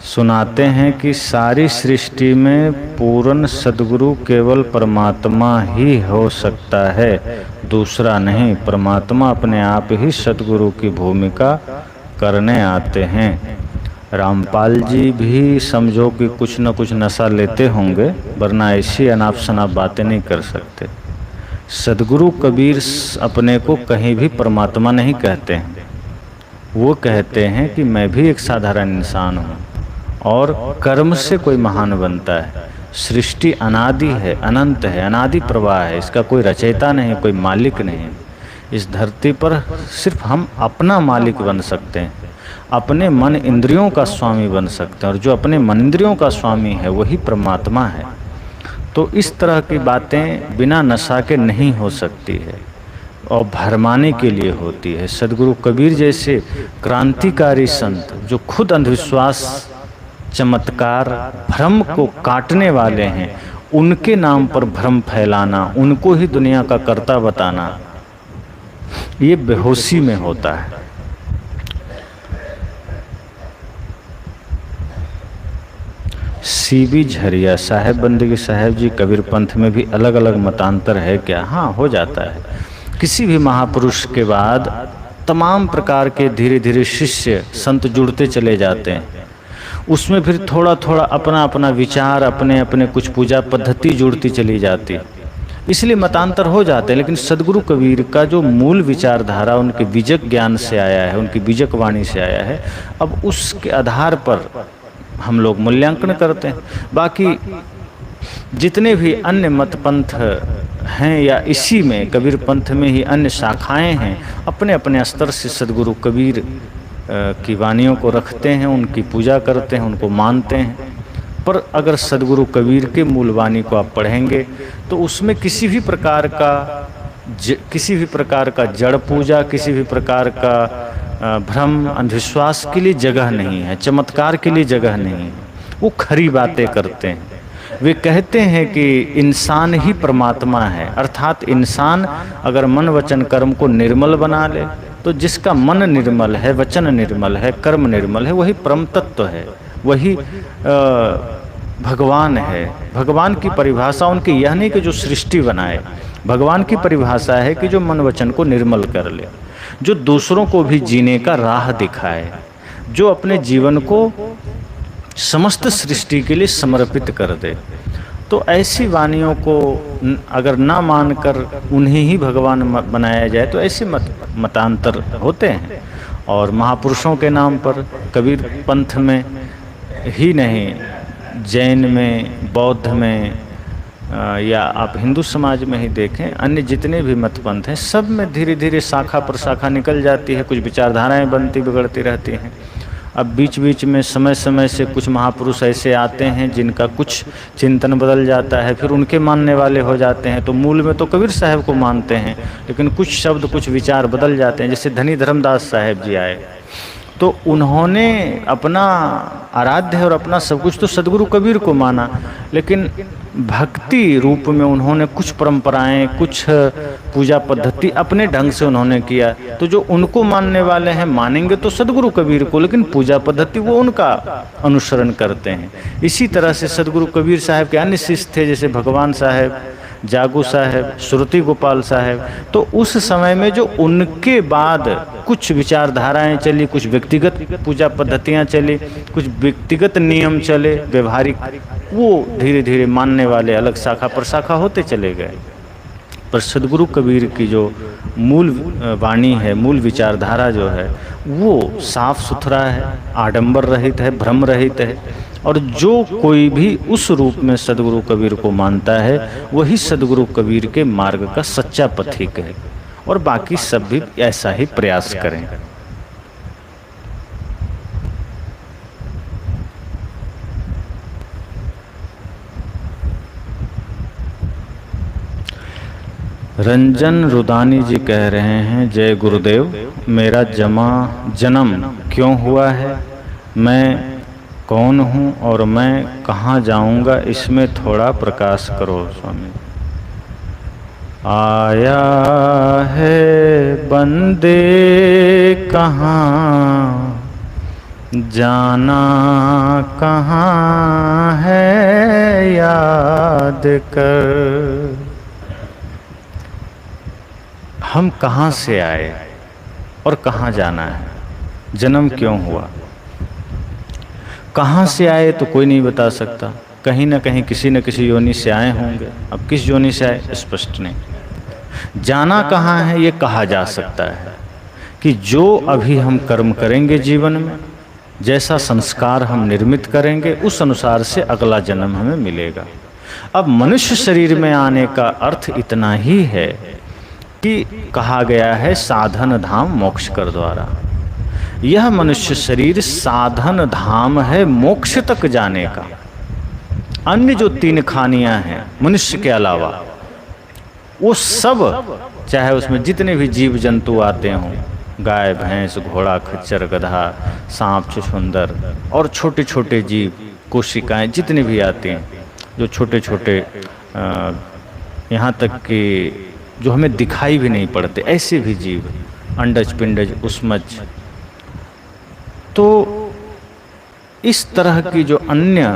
सुनाते हैं कि सारी सृष्टि में पूर्ण सद्गुरु केवल परमात्मा ही हो सकता है, दूसरा नहीं। परमात्मा अपने आप ही सद्गुरु की भूमिका करने आते हैं। रामपाल जी भी समझो कि कुछ न कुछ नशा लेते होंगे, वरना ऐसी अनाप शनाप बातें नहीं कर सकते। सद्गुरु कबीर अपने को कहीं भी परमात्मा नहीं कहते हैं, वो कहते हैं कि मैं भी एक साधारण इंसान हूँ, और कर्म से कोई महान बनता है। सृष्टि अनादि है, अनंत है, अनादि प्रवाह है, इसका कोई रचयिता नहीं, कोई मालिक नहीं। इस धरती पर सिर्फ हम अपना मालिक बन सकते हैं, अपने मन इंद्रियों का स्वामी बन सकते हैं, और जो अपने मन इंद्रियों का स्वामी है वही परमात्मा है। तो इस तरह की बातें बिना नशा के नहीं हो सकती है, और भरमाने के लिए होती है। सद्गुरु कबीर जैसे क्रांतिकारी संत जो खुद अंधविश्वास, चमत्कार, भ्रम को काटने वाले हैं, उनके नाम पर भ्रम फैलाना, उनको ही दुनिया का कर्ता बताना, ये बेहोशी में होता है। सीबी झरिया साहेब बंदगी साहेब जी, कबीर पंथ में भी अलग अलग मतांतर है क्या? हाँ, हो जाता है। किसी भी महापुरुष के बाद तमाम प्रकार के धीरे धीरे शिष्य संत जुड़ते चले जाते हैं, उसमें फिर थोड़ा थोड़ा अपना अपना विचार, अपने अपने कुछ पूजा पद्धति जुड़ती चली जाती, इसलिए मतांतर हो जाते हैं। लेकिन सद्गुरु कबीर का जो मूल विचारधारा उनके बीजक ज्ञान से आया है, उनकी बीजक वाणी से आया है, अब उसके आधार पर हम लोग मूल्यांकन करते हैं। बाकी जितने भी अन्य मत पंथ हैं, या इसी में कबीर पंथ में ही अन्य शाखाएं हैं, अपने अपने स्तर से सद्गुरु कबीर की वाणियों को रखते हैं, उनकी पूजा करते हैं, उनको मानते हैं। पर अगर सद्गुरु कबीर के मूल वाणी को आप पढ़ेंगे तो उसमें किसी भी प्रकार का जड़ पूजा, किसी भी प्रकार का भ्रम, अंधविश्वास के लिए जगह नहीं है, चमत्कार के लिए जगह नहीं है। वो खरी बातें करते हैं। वे कहते हैं कि इंसान ही परमात्मा है, अर्थात इंसान अगर मन वचन कर्म को निर्मल बना ले, तो जिसका मन निर्मल है, वचन निर्मल है, कर्म निर्मल है, वही परम तत्व है, वही भगवान है। भगवान की परिभाषा उनकी यह नहीं कि जो सृष्टि बनाए, भगवान की परिभाषा है कि जो मन वचन को निर्मल कर ले, जो दूसरों को भी जीने का राह दिखाए, जो अपने जीवन को समस्त सृष्टि के लिए समर्पित कर दे। तो ऐसी वाणियों को अगर ना मानकर उन्हें ही भगवान बनाया जाए तो ऐसे मतांतर होते हैं। और महापुरुषों के नाम पर कबीर पंथ में ही नहीं, जैन में, बौद्ध में, या आप हिंदू समाज में ही देखें, अन्य जितने भी मत पंथ हैं सब में धीरे धीरे शाखा प्रशाखा निकल जाती है, कुछ विचारधाराएं बनती बिगड़ती रहती हैं। अब बीच बीच में समय समय से कुछ महापुरुष ऐसे आते हैं जिनका कुछ चिंतन बदल जाता है, फिर उनके मानने वाले हो जाते हैं। तो मूल में तो कबीर साहब को मानते हैं, लेकिन कुछ शब्द कुछ विचार बदल जाते हैं। जैसे धनी धर्मदास साहब जी आए तो उन्होंने अपना आराध्य और अपना सब कुछ तो सदगुरु कबीर को माना, लेकिन भक्ति रूप में उन्होंने कुछ परंपराएं, कुछ पूजा पद्धति अपने ढंग से उन्होंने किया। तो जो उनको मानने वाले हैं मानेंगे तो सदगुरु कबीर को, लेकिन पूजा पद्धति वो उनका अनुसरण करते हैं। इसी तरह से सदगुरु कबीर साहब के अन्य शिष्य थे, जैसे भगवान साहब, जागू साहब, श्रुति गोपाल साहब। तो उस समय में जो उनके बाद कुछ विचारधाराएं चली, कुछ व्यक्तिगत पूजा पद्धतियां चली, कुछ व्यक्तिगत नियम चले व्यवहारिक, वो धीरे धीरे मानने वाले अलग शाखा प्रशाखा होते चले गए। पर सदगुरु कबीर की जो मूल वाणी है, मूल विचारधारा जो है, वो साफ सुथरा है, आडंबर रहित है, भ्रम रहित है। और जो कोई भी उस रूप में सदगुरु कबीर को मानता है वही सदगुरु कबीर के मार्ग का सच्चा पथिक है। और बाकी सब भी ऐसा ही प्रयास करें। रंजन रुदानी जी कह रहे हैं, जय गुरुदेव, मेरा जन्म क्यों हुआ है, मैं कौन हूँ और मैं कहाँ जाऊँगा, इसमें थोड़ा प्रकाश करो स्वामी। आया है बंदे कहाँ, जाना कहाँ है, याद कर। हम कहाँ से आए और कहाँ जाना है, जन्म क्यों हुआ। कहाँ से आए तो कोई नहीं बता सकता, कहीं ना कहीं किसी न किसी योनि से आए होंगे। अब किस योनि से आए स्पष्ट नहीं। जाना कहाँ है ये कहा जा सकता है कि जो अभी हम कर्म करेंगे जीवन में, जैसा संस्कार हम निर्मित करेंगे, उस अनुसार से अगला जन्म हमें मिलेगा। अब मनुष्य शरीर में आने का अर्थ इतना ही है कि कहा गया है साधन धाम मोक्ष कर द्वारा। यह मनुष्य शरीर साधन धाम है मोक्ष तक जाने का। अन्य जो 3 खानियां हैं मनुष्य के अलावा, वो सब चाहे उसमें जितने भी जीव जंतु आते हों, गाय भैंस घोड़ा खच्चर गधा सांप छुछुंदर और छोटे छोटे जीव कोशिकाएं जितने भी आते हैं, जो छोटे छोटे यहाँ तक कि जो हमें दिखाई भी नहीं पड़ते ऐसे भी जीव, अंडज पिंडज उष्मज। तो इस तरह की जो अन्य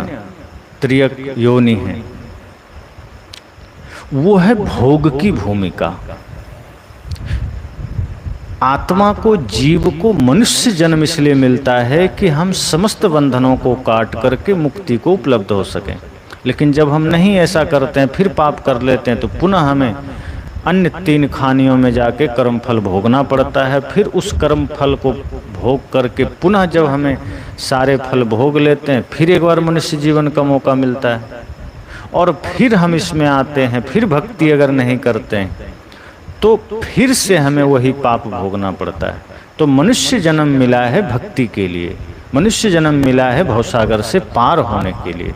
त्रियक योनि है वो है भोग की भूमिका। आत्मा को, जीव को मनुष्य जन्म इसलिए मिलता है कि हम समस्त बंधनों को काट करके मुक्ति को उपलब्ध हो सकें। लेकिन जब हम नहीं ऐसा करते हैं, फिर पाप कर लेते हैं, तो पुनः हमें अन्य 3 खानियों में जाके कर्म फल भोगना पड़ता है। फिर उस कर्म फल को भोग करके पुनः जब हमें सारे फल भोग लेते हैं, फिर एक बार मनुष्य जीवन का मौका मिलता है और फिर हम इसमें आते हैं। फिर भक्ति अगर नहीं करते हैं तो फिर से हमें वही पाप भोगना पड़ता है। तो मनुष्य जन्म मिला है भक्ति के लिए, मनुष्य जन्म मिला है भवसागर से पार होने के लिए।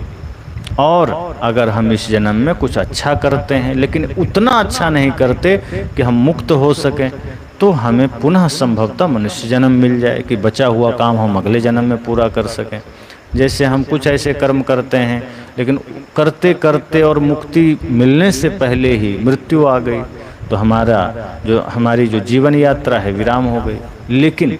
और अगर हम इस जन्म में कुछ अच्छा करते हैं लेकिन उतना अच्छा नहीं करते कि हम मुक्त हो सकें, तो हमें पुनः संभवतः मनुष्य जन्म मिल जाए कि बचा हुआ काम हम अगले जन्म में पूरा कर सकें। जैसे हम कुछ ऐसे कर्म करते हैं लेकिन करते करते और मुक्ति मिलने से पहले ही मृत्यु आ गई, तो हमारी जो जीवन यात्रा है विराम हो गई। लेकिन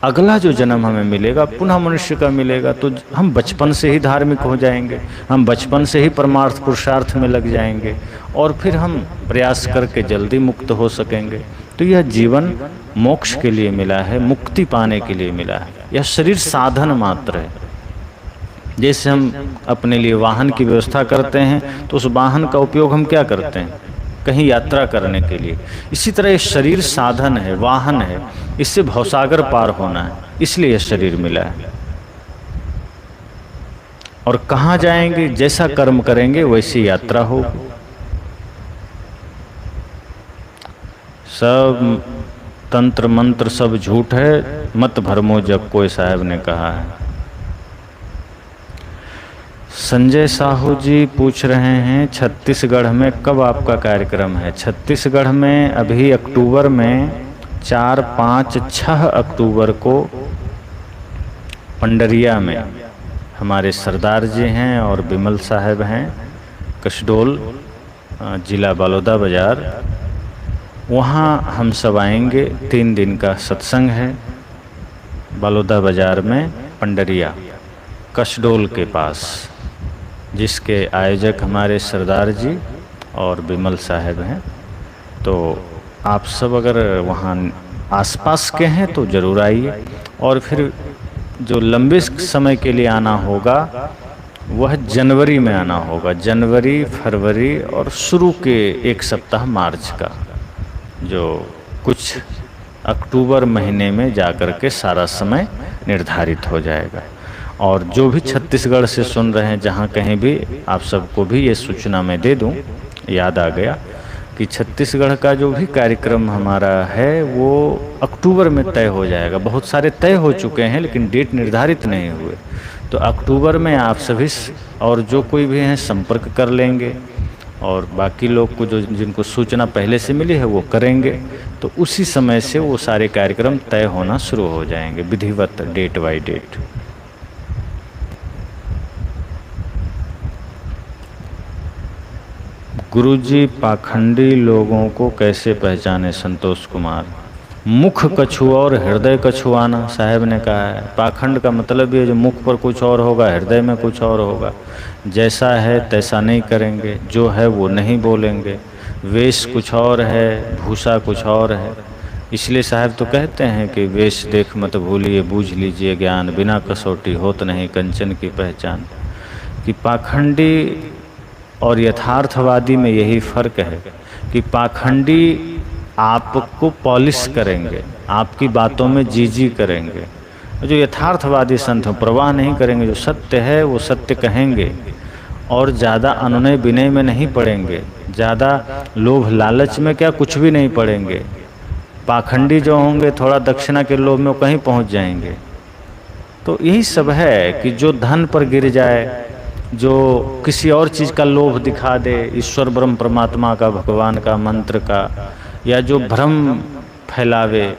अगला जो जन्म हमें मिलेगा पुनः मनुष्य का मिलेगा, तो हम बचपन से ही धार्मिक हो जाएंगे, हम बचपन से ही परमार्थ पुरुषार्थ में लग जाएंगे और फिर हम प्रयास करके जल्दी मुक्त हो सकेंगे। तो यह जीवन मोक्ष के लिए मिला है, मुक्ति पाने के लिए मिला है। यह शरीर साधन मात्र है। जैसे हम अपने लिए वाहन की व्यवस्था करते हैं तो उस वाहन का उपयोग हम क्या करते हैं, कहीं यात्रा करने के लिए। इसी तरह ये शरीर साधन है, वाहन है, इससे भवसागर पार होना है, इसलिए यह शरीर मिला है। और कहाँ जाएंगे, जैसा कर्म करेंगे वैसी यात्रा होगी। सब तंत्र मंत्र सब झूठ है, मत भरमो जग कोई, साहब ने कहा है। संजय साहू जी पूछ रहे हैं छत्तीसगढ़ में कब आपका कार्यक्रम है। छत्तीसगढ़ में अभी अक्टूबर में 4, 5, 6 अक्टूबर को पंडरिया में हमारे सरदार जी हैं और बिमल साहब हैं, कसडोल जिला बलौदा बाजार, वहाँ हम सब आएंगे। 3 दिन का सत्संग है बलौदा बाजार में, पंडरिया कसडोल के पास, जिसके आयोजक हमारे सरदार जी और बिमल साहब हैं। तो आप सब अगर वहाँ आसपास के हैं तो ज़रूर आइए। और फिर जो लंबे समय के लिए आना होगा वह जनवरी में आना होगा, जनवरी, फरवरी और शुरू के 1 सप्ताह मार्च का, जो कुछ अक्टूबर महीने में जाकर के सारा समय निर्धारित हो जाएगा। और जो भी छत्तीसगढ़ से सुन रहे हैं, जहाँ कहीं भी, आप सबको भी ये सूचना मैं दे दूं, याद आ गया कि छत्तीसगढ़ का जो भी कार्यक्रम हमारा है वो अक्टूबर में तय हो जाएगा। बहुत सारे तय हो चुके हैं लेकिन डेट निर्धारित नहीं हुए, तो अक्टूबर में आप सभी और जो कोई भी हैं संपर्क कर लेंगे, और बाकी लोग को जो जिनको सूचना पहले से मिली है वो करेंगे, तो उसी समय से वो सारे कार्यक्रम तय होना शुरू हो जाएंगे विधिवत, डेट बाय डेट। गुरुजी, पाखंडी लोगों को कैसे पहचाने? संतोष कुमार, मुख कछु और हृदय कछुआना, साहब ने कहा है। पाखंड का मतलब ये जो मुख पर कुछ और होगा, हृदय में कुछ और होगा, जैसा है तैसा नहीं करेंगे, जो है वो नहीं बोलेंगे, वेश कुछ और है, भूषा कुछ और है। इसलिए साहब तो कहते हैं कि वेश देख मत भूलिए, बूझ लीजिए ज्ञान, बिना कसौटी होत नहीं कंचन की पहचान। कि पाखंडी और यथार्थवादी में यही फ़र्क है कि पाखंडी आपको पॉलिश करेंगे, आपकी बातों में जी करेंगे। जो यथार्थवादी संत हैं प्रवाह नहीं करेंगे, जो सत्य है वो सत्य कहेंगे, और ज़्यादा अनुनय विनय में नहीं पड़ेंगे, ज़्यादा लोभ लालच में क्या कुछ भी नहीं पड़ेंगे। पाखंडी जो होंगे थोड़ा दक्षिणा के लोभ में वो कहीं पहुंच जाएंगे। तो यही सब है कि जो धन पर गिर जाए, जो किसी और चीज़ का लोभ दिखा दे, ईश्वर ब्रह्म परमात्मा का, भगवान का, मंत्र का, या जो भ्रम फैलावे,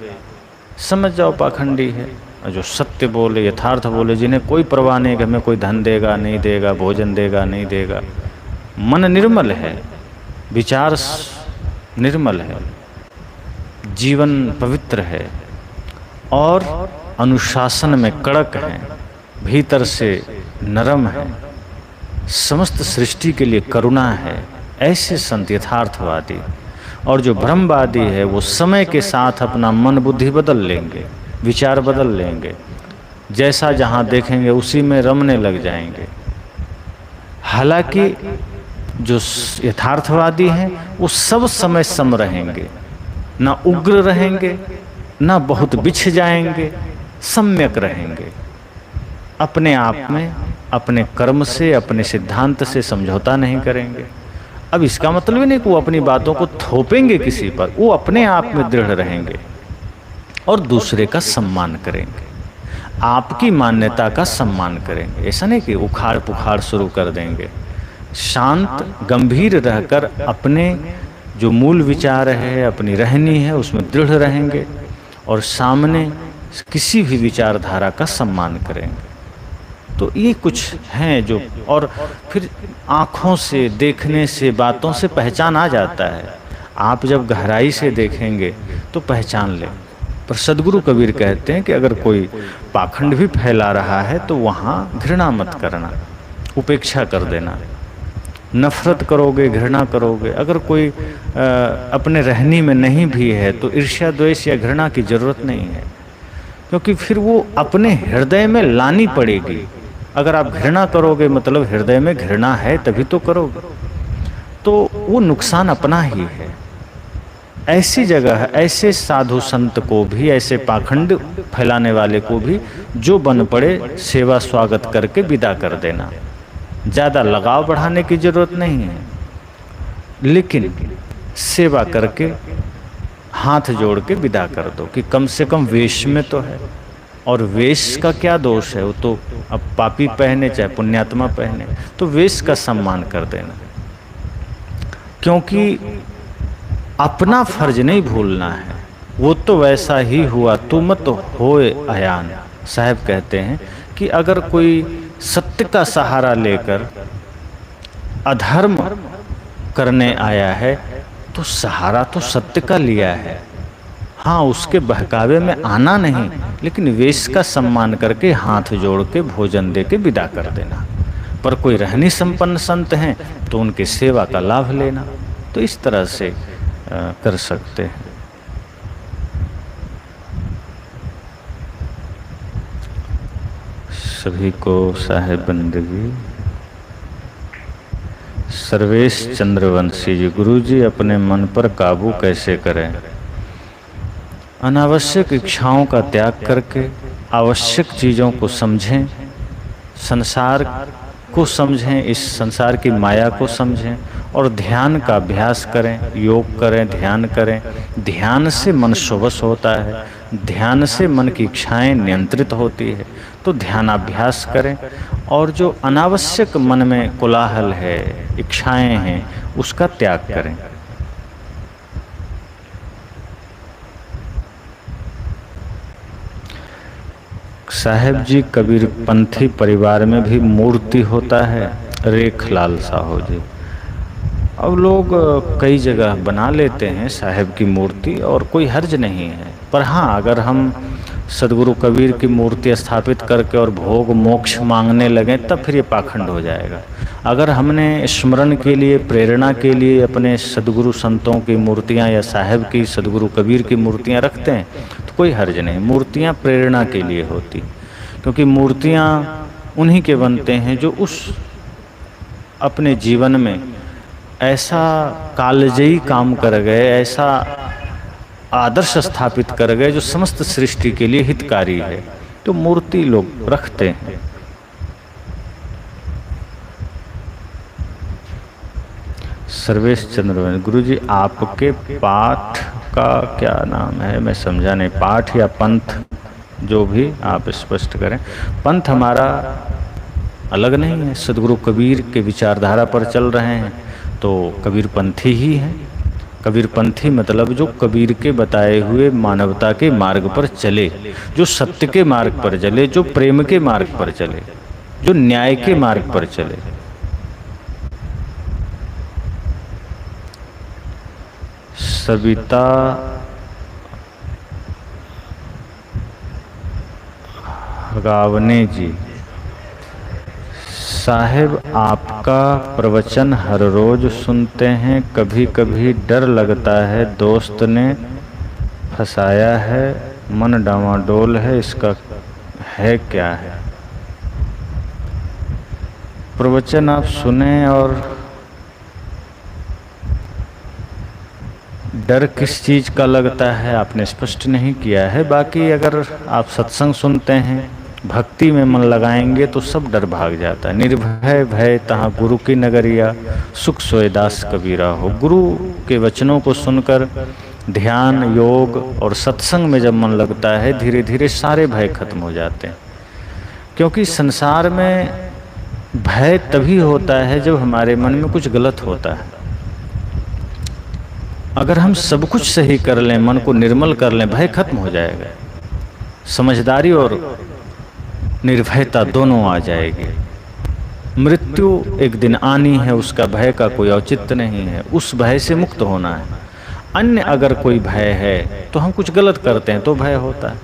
समझ जाओ पाखंडी है। और जो सत्य बोले, यथार्थ बोले, जिन्हें कोई परवाह नहीं कि हमें कोई धन देगा नहीं देगा, भोजन देगा नहीं देगा, मन निर्मल है, विचार निर्मल है, जीवन पवित्र है, और अनुशासन में कड़क है, भीतर से नरम है, समस्त सृष्टि के लिए करुणा है, ऐसे संत यथार्थवादी। और जो ब्रह्मवादी है वो समय के साथ अपना मन बुद्धि बदल लेंगे, विचार बदल लेंगे, जैसा जहाँ देखेंगे उसी में रमने लग जाएंगे। हालांकि जो यथार्थवादी हैं वो सब समय सम रहेंगे, ना उग्र रहेंगे, ना बहुत बिछ जाएंगे, सम्यक रहेंगे, अपने आप में, अपने कर्म से, अपने सिद्धांत से समझौता नहीं करेंगे। अब इसका मतलब ही नहीं कि वो अपनी बातों को थोपेंगे किसी पर, वो अपने आप में दृढ़ रहेंगे और दूसरे का सम्मान करेंगे, आपकी मान्यता का सम्मान करेंगे। ऐसा नहीं कि उखाड़ पुखाड़ शुरू कर देंगे, शांत गंभीर रहकर अपने जो मूल विचार है, अपनी रहनी है, उसमें दृढ़ रहेंगे और सामने किसी भी विचारधारा का सम्मान करेंगे। तो ये कुछ हैं जो, और फिर आँखों से, देखने से, बातों से पहचान आ जाता है। आप जब गहराई से देखेंगे तो पहचान लें। पर सदगुरु कबीर कहते हैं कि अगर कोई पाखंड भी फैला रहा है तो वहाँ घृणा मत करना, उपेक्षा कर देना। नफरत करोगे, घृणा करोगे, अगर कोई अपने रहनी में नहीं भी है तो ईर्ष्या, द्वेष या घृणा की जरूरत नहीं है, क्योंकि फिर वो अपने हृदय में लानी पड़ेगी। अगर आप घृणा करोगे मतलब हृदय में घृणा है तभी तो करोगे, तो वो नुकसान अपना ही है। ऐसी जगह ऐसे साधु संत को भी, ऐसे पाखंड फैलाने वाले को भी जो बन पड़े सेवा स्वागत करके विदा कर देना। ज़्यादा लगाव बढ़ाने की जरूरत नहीं है, लेकिन सेवा करके हाथ जोड़ के विदा कर दो कि कम से कम वेश में तो है। और वेश का क्या दोष है, वो तो अब पापी पहने चाहे पुण्यात्मा पहने, तो वेश का सम्मान कर देना। क्योंकि अपना फर्ज नहीं भूलना है, वो तो वैसा ही हुआ तुम तो होए अयान। साहब कहते हैं कि अगर कोई सत्य का सहारा लेकर अधर्म करने आया है तो सहारा तो सत्य का लिया है। हाँ, उसके बहकावे में आना नहीं, लेकिन वेश का सम्मान करके हाथ जोड़ के भोजन दे के विदा कर देना। पर कोई रहनी संपन्न संत हैं तो उनकी सेवा का लाभ लेना। तो इस तरह से कर सकते हैं। सभी को साहेब बंदगी। सर्वेश चंद्रवंशी जी, गुरु जी अपने मन पर काबू कैसे करें? अनावश्यक इच्छाओं का त्याग करके आवश्यक चीज़ों को समझें, संसार को समझें, इस संसार की माया को समझें और ध्यान का अभ्यास करें, योग करें, ध्यान करें। ध्यान से मन शुभस होता है, ध्यान से मन की इच्छाएं नियंत्रित होती है। तो ध्यानाभ्यास करें और जो अनावश्यक मन में कोलाहल है, इच्छाएं हैं, उसका त्याग करें। साहेब जी, कबीर पंथी परिवार में भी मूर्ति होता है? रेख लाल साहू जी, अब लोग कई जगह बना लेते हैं साहेब की मूर्ति और कोई हर्ज नहीं है। पर हाँ, अगर हम सदगुरु कबीर की मूर्ति स्थापित करके और भोग मोक्ष मांगने लगे तब फिर ये पाखंड हो जाएगा। अगर हमने स्मरण के लिए, प्रेरणा के लिए अपने सदगुरु संतों की मूर्तियाँ या साहेब की, सदगुरु कबीर की मूर्तियाँ रखते हैं तो कोई हर्ज नहीं। मूर्तियाँ प्रेरणा के लिए होती, क्योंकि मूर्तियाँ उन्हीं के बनते हैं जो उस अपने जीवन में ऐसा कालजयी काम कर गए, ऐसा आदर्श स्थापित कर गए जो समस्त सृष्टि के लिए हितकारी है। तो मूर्ति लोग रखते हैं। सर्वेश चंद्र, गुरु जी आपके पाठ का क्या नाम है? मैं समझा नहीं। पाठ या पंथ, जो भी आप स्पष्ट करें। पंथ हमारा अलग नहीं है, सदगुरु कबीर के विचारधारा पर चल रहे हैं तो कबीर पंथी ही हैं। कबीर पंथी मतलब जो कबीर के बताए हुए मानवता के मार्ग पर चले, जो सत्य के मार्ग पर चले, जो प्रेम के मार्ग पर चले, जो न्याय के मार्ग पर चले। सविता गावने जी, साहेब आपका प्रवचन हर रोज सुनते हैं, कभी कभी डर लगता है दोस्त ने फंसाया है, मन डामाडोल है, इसका है क्या है? प्रवचन आप सुने और डर किस चीज़ का लगता है आपने स्पष्ट नहीं किया है। बाकी अगर आप सत्संग सुनते हैं, भक्ति में मन लगाएंगे तो सब डर भाग जाता है। निर्भय भय तहाँ गुरु की नगरिया, सुख सोए दास कबीरा हो। गुरु के वचनों को सुनकर ध्यान, योग और सत्संग में जब मन लगता है, धीरे धीरे सारे भय खत्म हो जाते हैं। क्योंकि संसार में भय तभी होता है जब हमारे मन में कुछ गलत होता है। अगर हम सब कुछ सही कर लें, मन को निर्मल कर लें, भय खत्म हो जाएगा। समझदारी और निर्भयता दोनों आ जाएगी। मृत्यु एक दिन आनी है, उसका भय का कोई औचित्य नहीं है, उस भय से मुक्त होना है। अन्य अगर कोई भय है तो हम कुछ गलत करते हैं तो भय होता है।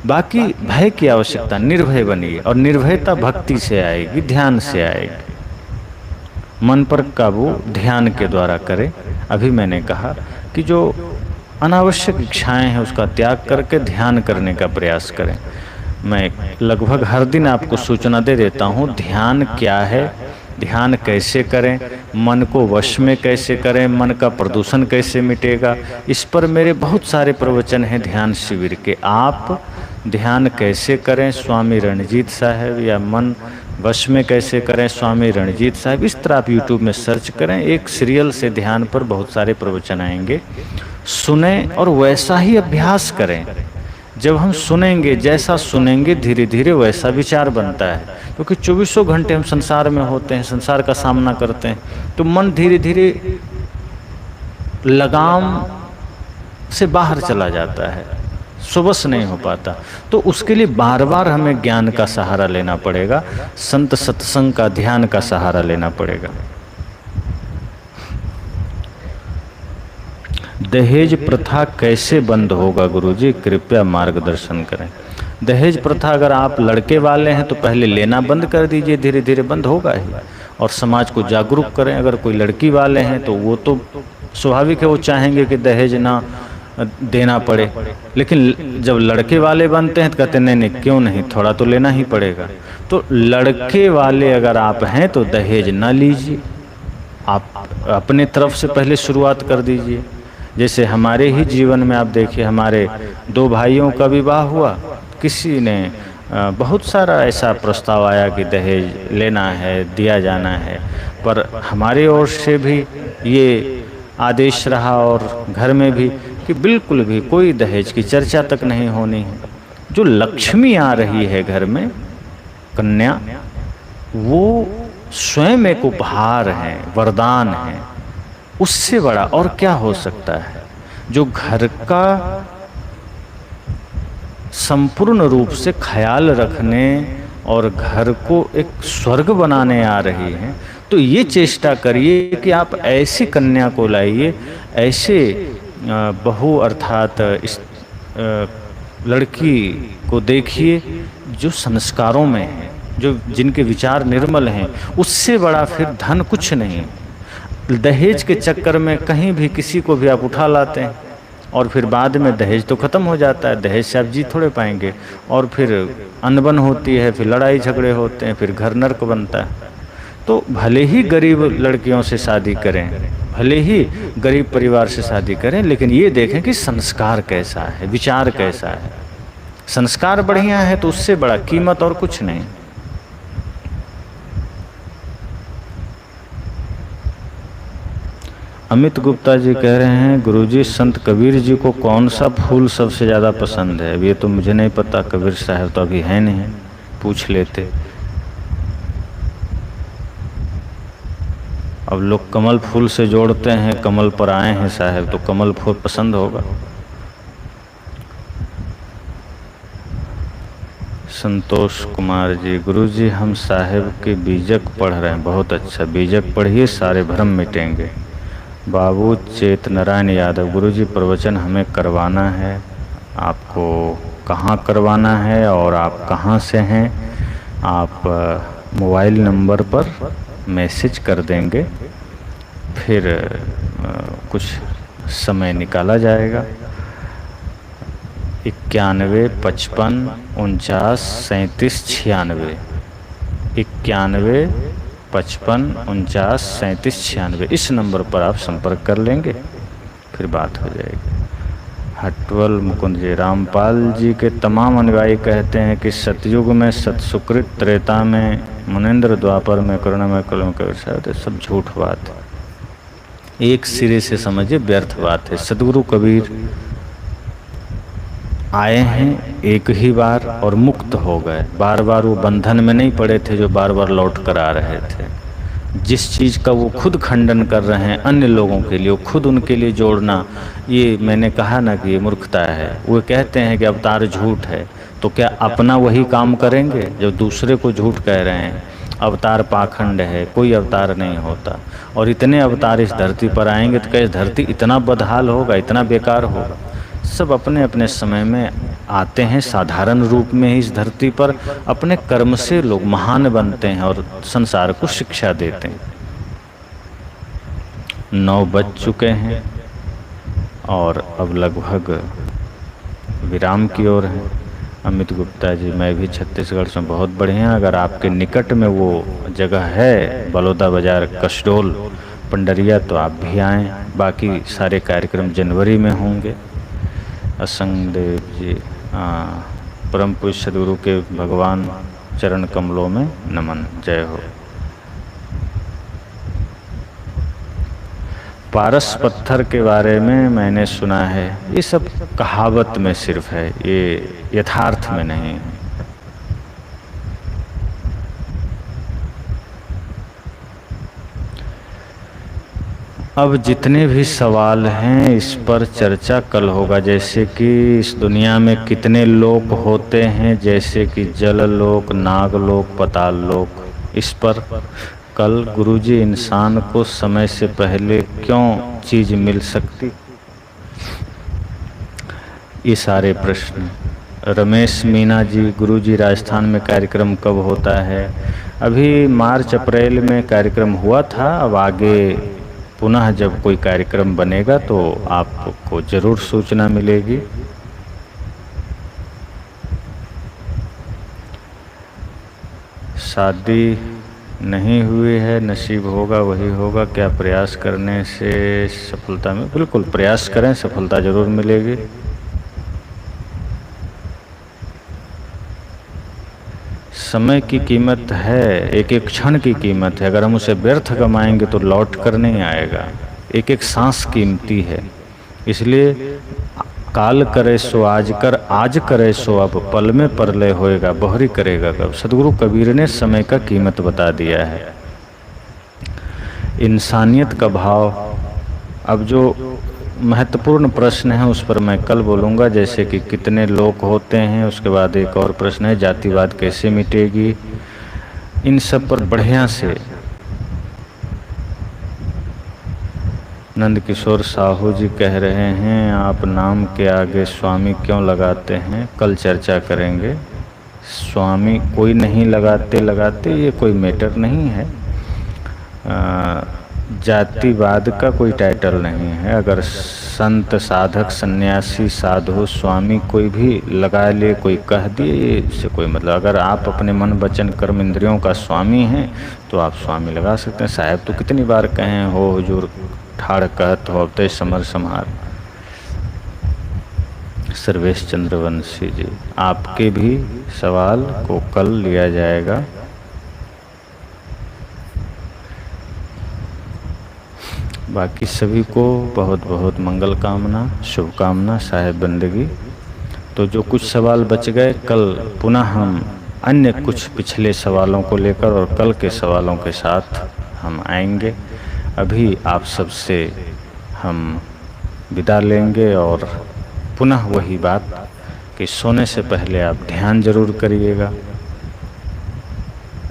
बाकी भय की आवश्यकता, निर्भय बनिए। और निर्भयता भक्ति से आएगी, ध्यान से आएगी। मन पर काबू ध्यान के द्वारा करें। अभी मैंने कहा कि जो अनावश्यक इच्छाएं हैं उसका त्याग करके ध्यान करने का प्रयास करें। मैं लगभग हर दिन आपको सूचना दे देता हूँ। ध्यान क्या है, ध्यान कैसे करें, मन को वश में कैसे करें, मन का प्रदूषण कैसे मिटेगा, इस पर मेरे बहुत सारे प्रवचन हैं ध्यान शिविर के। आप ध्यान कैसे करें स्वामी रणजीत साहब, या मन वश में कैसे करें स्वामी रणजीत साहब, इस तरह आप यूट्यूब में सर्च करें। एक सीरियल से ध्यान पर बहुत सारे प्रवचन आएंगे, सुने और वैसा ही अभ्यास करें। जब हम सुनेंगे, जैसा सुनेंगे धीरे धीरे वैसा विचार बनता है, क्योंकि 24 घंटे हम संसार में होते हैं, संसार का सामना करते हैं, तो मन धीरे धीरे लगाम से बाहर चला जाता है, सुबस नहीं हो पाता। तो उसके लिए बार बार हमें ज्ञान का सहारा लेना पड़ेगा, संत सत्संग का, ध्यान का सहारा लेना पड़ेगा। दहेज प्रथा कैसे बंद होगा गुरुजी, कृपया मार्गदर्शन करें। दहेज प्रथा अगर आप लड़के वाले हैं तो पहले लेना बंद कर दीजिए, धीरे धीरे बंद होगा ही। और समाज को जागरूक करें। अगर कोई लड़की वाले हैं तो वो तो स्वाभाविक है, वो चाहेंगे कि दहेज ना देना पड़े, लेकिन जब लड़के वाले बनते हैं तो कहते हैं नहीं नहीं क्यों नहीं, थोड़ा तो लेना ही पड़ेगा। तो लड़के वाले अगर आप हैं तो दहेज ना लीजिए, आप अपने तरफ से पहले शुरुआत कर दीजिए। जैसे हमारे ही जीवन में आप देखिए, हमारे 2 भाइयों का विवाह हुआ, किसी ने बहुत सारा ऐसा प्रस्ताव आया कि दहेज लेना है, दिया जाना है, पर हमारे ओर से भी ये आदेश रहा और घर में भी कि बिल्कुल भी कोई दहेज की चर्चा तक नहीं होनी है। जो लक्ष्मी आ रही है घर में, कन्या, वो स्वयं एक उपहार है, वरदान है, उससे बड़ा और क्या हो सकता है। जो घर का संपूर्ण रूप से ख्याल रखने और घर को एक स्वर्ग बनाने आ रही हैं, तो ये चेष्टा करिए कि आप ऐसी कन्या को लाइए, ऐसे बहू अर्थात इस लड़की को देखिए जो संस्कारों में है, जो जिनके विचार निर्मल हैं। उससे बड़ा फिर धन कुछ नहीं। दहेज के चक्कर में कहीं भी किसी को भी आप उठा लाते हैं और फिर बाद में दहेज तो ख़त्म हो जाता है, दहेज से आप जीत थोड़े पाएंगे, और फिर अनबन होती है, फिर लड़ाई झगड़े होते हैं, फिर घर नर्क बनता है। तो भले ही गरीब लड़कियों से शादी करें, भले ही गरीब परिवार से शादी करें, लेकिन ये देखें कि संस्कार कैसा है, विचार कैसा है। संस्कार बढ़िया है तो उससे बड़ा कीमत और कुछ नहीं। अमित गुप्ता जी कह रहे हैं, गुरुजी संत कबीर जी को कौन सा फूल सबसे ज़्यादा पसंद है? अब ये तो मुझे नहीं पता, कबीर साहब तो अभी है नहीं, पूछ लेते। अब लोग कमल फूल से जोड़ते हैं, कमल पर आए हैं साहब, तो कमल फूल पसंद होगा। संतोष कुमार जी, गुरुजी हम साहेब के बीजक पढ़ रहे हैं। बहुत अच्छा, बीजक पढ़िए, सारे भ्रम मिटेंगे। बाबू चेत नारायण यादव, गुरुजी प्रवचन हमें करवाना है, आपको कहाँ करवाना है और आप कहाँ से हैं? आप मोबाइल नंबर पर मैसेज कर देंगे, फिर कुछ समय निकाला जाएगा। 91 55 49 37 96, 91 55 49 37 96, इस नंबर पर आप संपर्क कर लेंगे, फिर बात हो जाएगी। हटवल मुकुंद जी, रामपाल जी के तमाम अनुयायी कहते हैं कि सतयुग में सतसुकृत, त्रेता में मुनेन्द्र, द्वापर में करुणामय कलम का सब झूठ बात है। एक सिरे से समझिए व्यर्थ बात है। सदगुरु कबीर आए हैं एक ही बार और मुक्त हो गए, बार बार वो बंधन में नहीं पड़े थे जो बार बार लौट कर आ रहे थे। जिस चीज़ का वो खुद खंडन कर रहे हैं अन्य लोगों के लिए, वो खुद उनके लिए जोड़ना, ये मैंने कहा ना कि ये मूर्खता है। वो कहते हैं कि अवतार झूठ है, तो क्या अपना वही काम करेंगे जो दूसरे को झूठ कह रहे हैं? अवतार पाखंड है, कोई अवतार नहीं होता। और इतने अवतार इस धरती पर आएंगे तो क्या इस धरती इतना बदहाल होगा, इतना बेकार होगा? सब अपने अपने समय में आते हैं, साधारण रूप में ही इस धरती पर अपने कर्म से लोग महान बनते हैं और संसार को शिक्षा देते हैं। 9 बज चुके हैं और अब लगभग विराम की ओर हैं। अमित गुप्ता जी, मैं भी छत्तीसगढ़ से, बहुत बढ़िया। अगर आपके निकट में वो जगह है बलौदा बाजार कसडोल पंडरिया तो आप भी आएँ। बाकी सारे कार्यक्रम जनवरी में होंगे। असंग देव जी, परम पूज्य सदगुरु के भगवान चरण कमलों में नमन। जय हो। पारस पत्थर के बारे में मैंने सुना है, ये सब कहावत में सिर्फ है, ये यथार्थ में नहीं है। अब जितने भी सवाल हैं इस पर चर्चा कल होगा। जैसे कि इस दुनिया में कितने लोक होते हैं, जैसे कि जल लोक, नागलोक, पाताल लोक, इस पर कल गुरुजी इंसान को समय से पहले क्यों चीज मिल सकती, ये सारे प्रश्न। रमेश मीना जी, गुरुजी राजस्थान में कार्यक्रम कब होता है? अभी मार्च अप्रैल में कार्यक्रम हुआ था। अब आगे पुनः जब कोई कार्यक्रम बनेगा तो आपको जरूर सूचना मिलेगी। शादी नहीं हुई है, नसीब होगा वही होगा। क्या प्रयास करने से सफलता में? बिल्कुल प्रयास करें, सफलता जरूर मिलेगी। समय की कीमत है, एक एक क्षण की कीमत है। अगर हम उसे व्यर्थ कमाएंगे तो लौट कर नहीं आएगा। एक एक सांस कीमती है। इसलिए काल करे सो आज कर, आज करे सो अब, पल में परलय होएगा, बहरी करेगा कब। सदगुरु कबीर ने समय का कीमत बता दिया है। इंसानियत का भाव, अब जो महत्वपूर्ण प्रश्न है उस पर मैं कल बोलूँगा। जैसे कि कितने लोग होते हैं, उसके बाद एक और प्रश्न है जातिवाद कैसे मिटेगी। इन सब पर बढ़िया से नंद किशोर साहू जी कह रहे हैं, आप नाम के आगे स्वामी क्यों लगाते हैं, कल चर्चा करेंगे। स्वामी कोई नहीं लगाते, ये कोई मैटर नहीं है। जातिवाद का कोई टाइटल नहीं है। अगर संत, साधक, सन्यासी, साधु, स्वामी कोई भी लगा ले, कोई कह दिए, इससे कोई मतलब। अगर आप अपने मन वचन कर्म इंद्रियों का स्वामी हैं तो आप स्वामी लगा सकते हैं। साहब तो कितनी बार कहें, हो हुजूर ठाड़ कहत हो अवते समर संहार। सर्वेश चंद्रवंशी जी, आपके भी सवाल को कल लिया जाएगा। बाकी सभी को बहुत बहुत मंगल कामना, शुभकामना, साहेब बंदगी। तो जो कुछ सवाल बच गए, कल पुनः हम अन्य कुछ पिछले सवालों को लेकर और कल के सवालों के साथ हम आएंगे। अभी आप सबसे हम विदा लेंगे और पुनः वही बात कि सोने से पहले आप ध्यान जरूर करिएगा।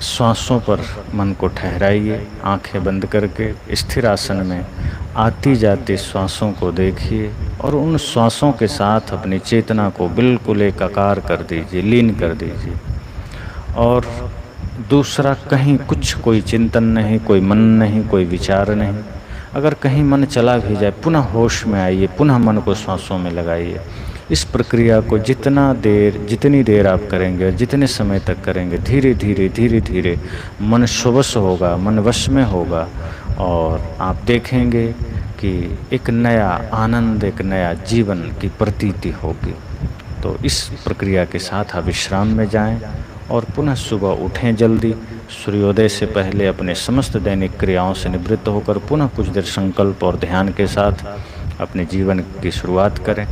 श्वासों पर मन को ठहराइए, आंखें बंद करके स्थिर आसन में आती जाती श्वासों को देखिए और उन श्वासों के साथ अपनी चेतना को बिल्कुल एकाकार कर दीजिए, लीन कर दीजिए। और दूसरा कहीं कुछ, कोई चिंतन नहीं, कोई मन नहीं, कोई विचार नहीं। अगर कहीं मन चला भी जाए, पुनः होश में आइए, पुनः मन को श्वासों में लगाइए। इस प्रक्रिया को जितनी देर आप करेंगे और जितने समय तक करेंगे, धीरे धीरे मन स्वश होगा, मन वश में होगा और आप देखेंगे कि एक नया आनंद, एक नया जीवन की प्रतीति होगी। तो इस प्रक्रिया के साथ आप विश्राम में जाएं और पुनः सुबह उठें जल्दी। सूर्योदय से पहले अपने समस्त दैनिक क्रियाओं से निवृत्त होकर पुनः कुछ देर संकल्प और ध्यान के साथ अपने जीवन की शुरुआत करें।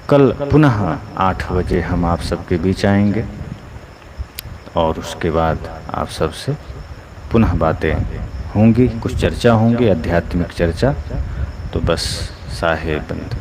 कल पुनः 8 बजे हम आप सबके बीच आएंगे और उसके बाद आप सबसे पुनः बातें होंगी, कुछ चर्चा होंगी, आध्यात्मिक चर्चा। तो बस साहेब बंद।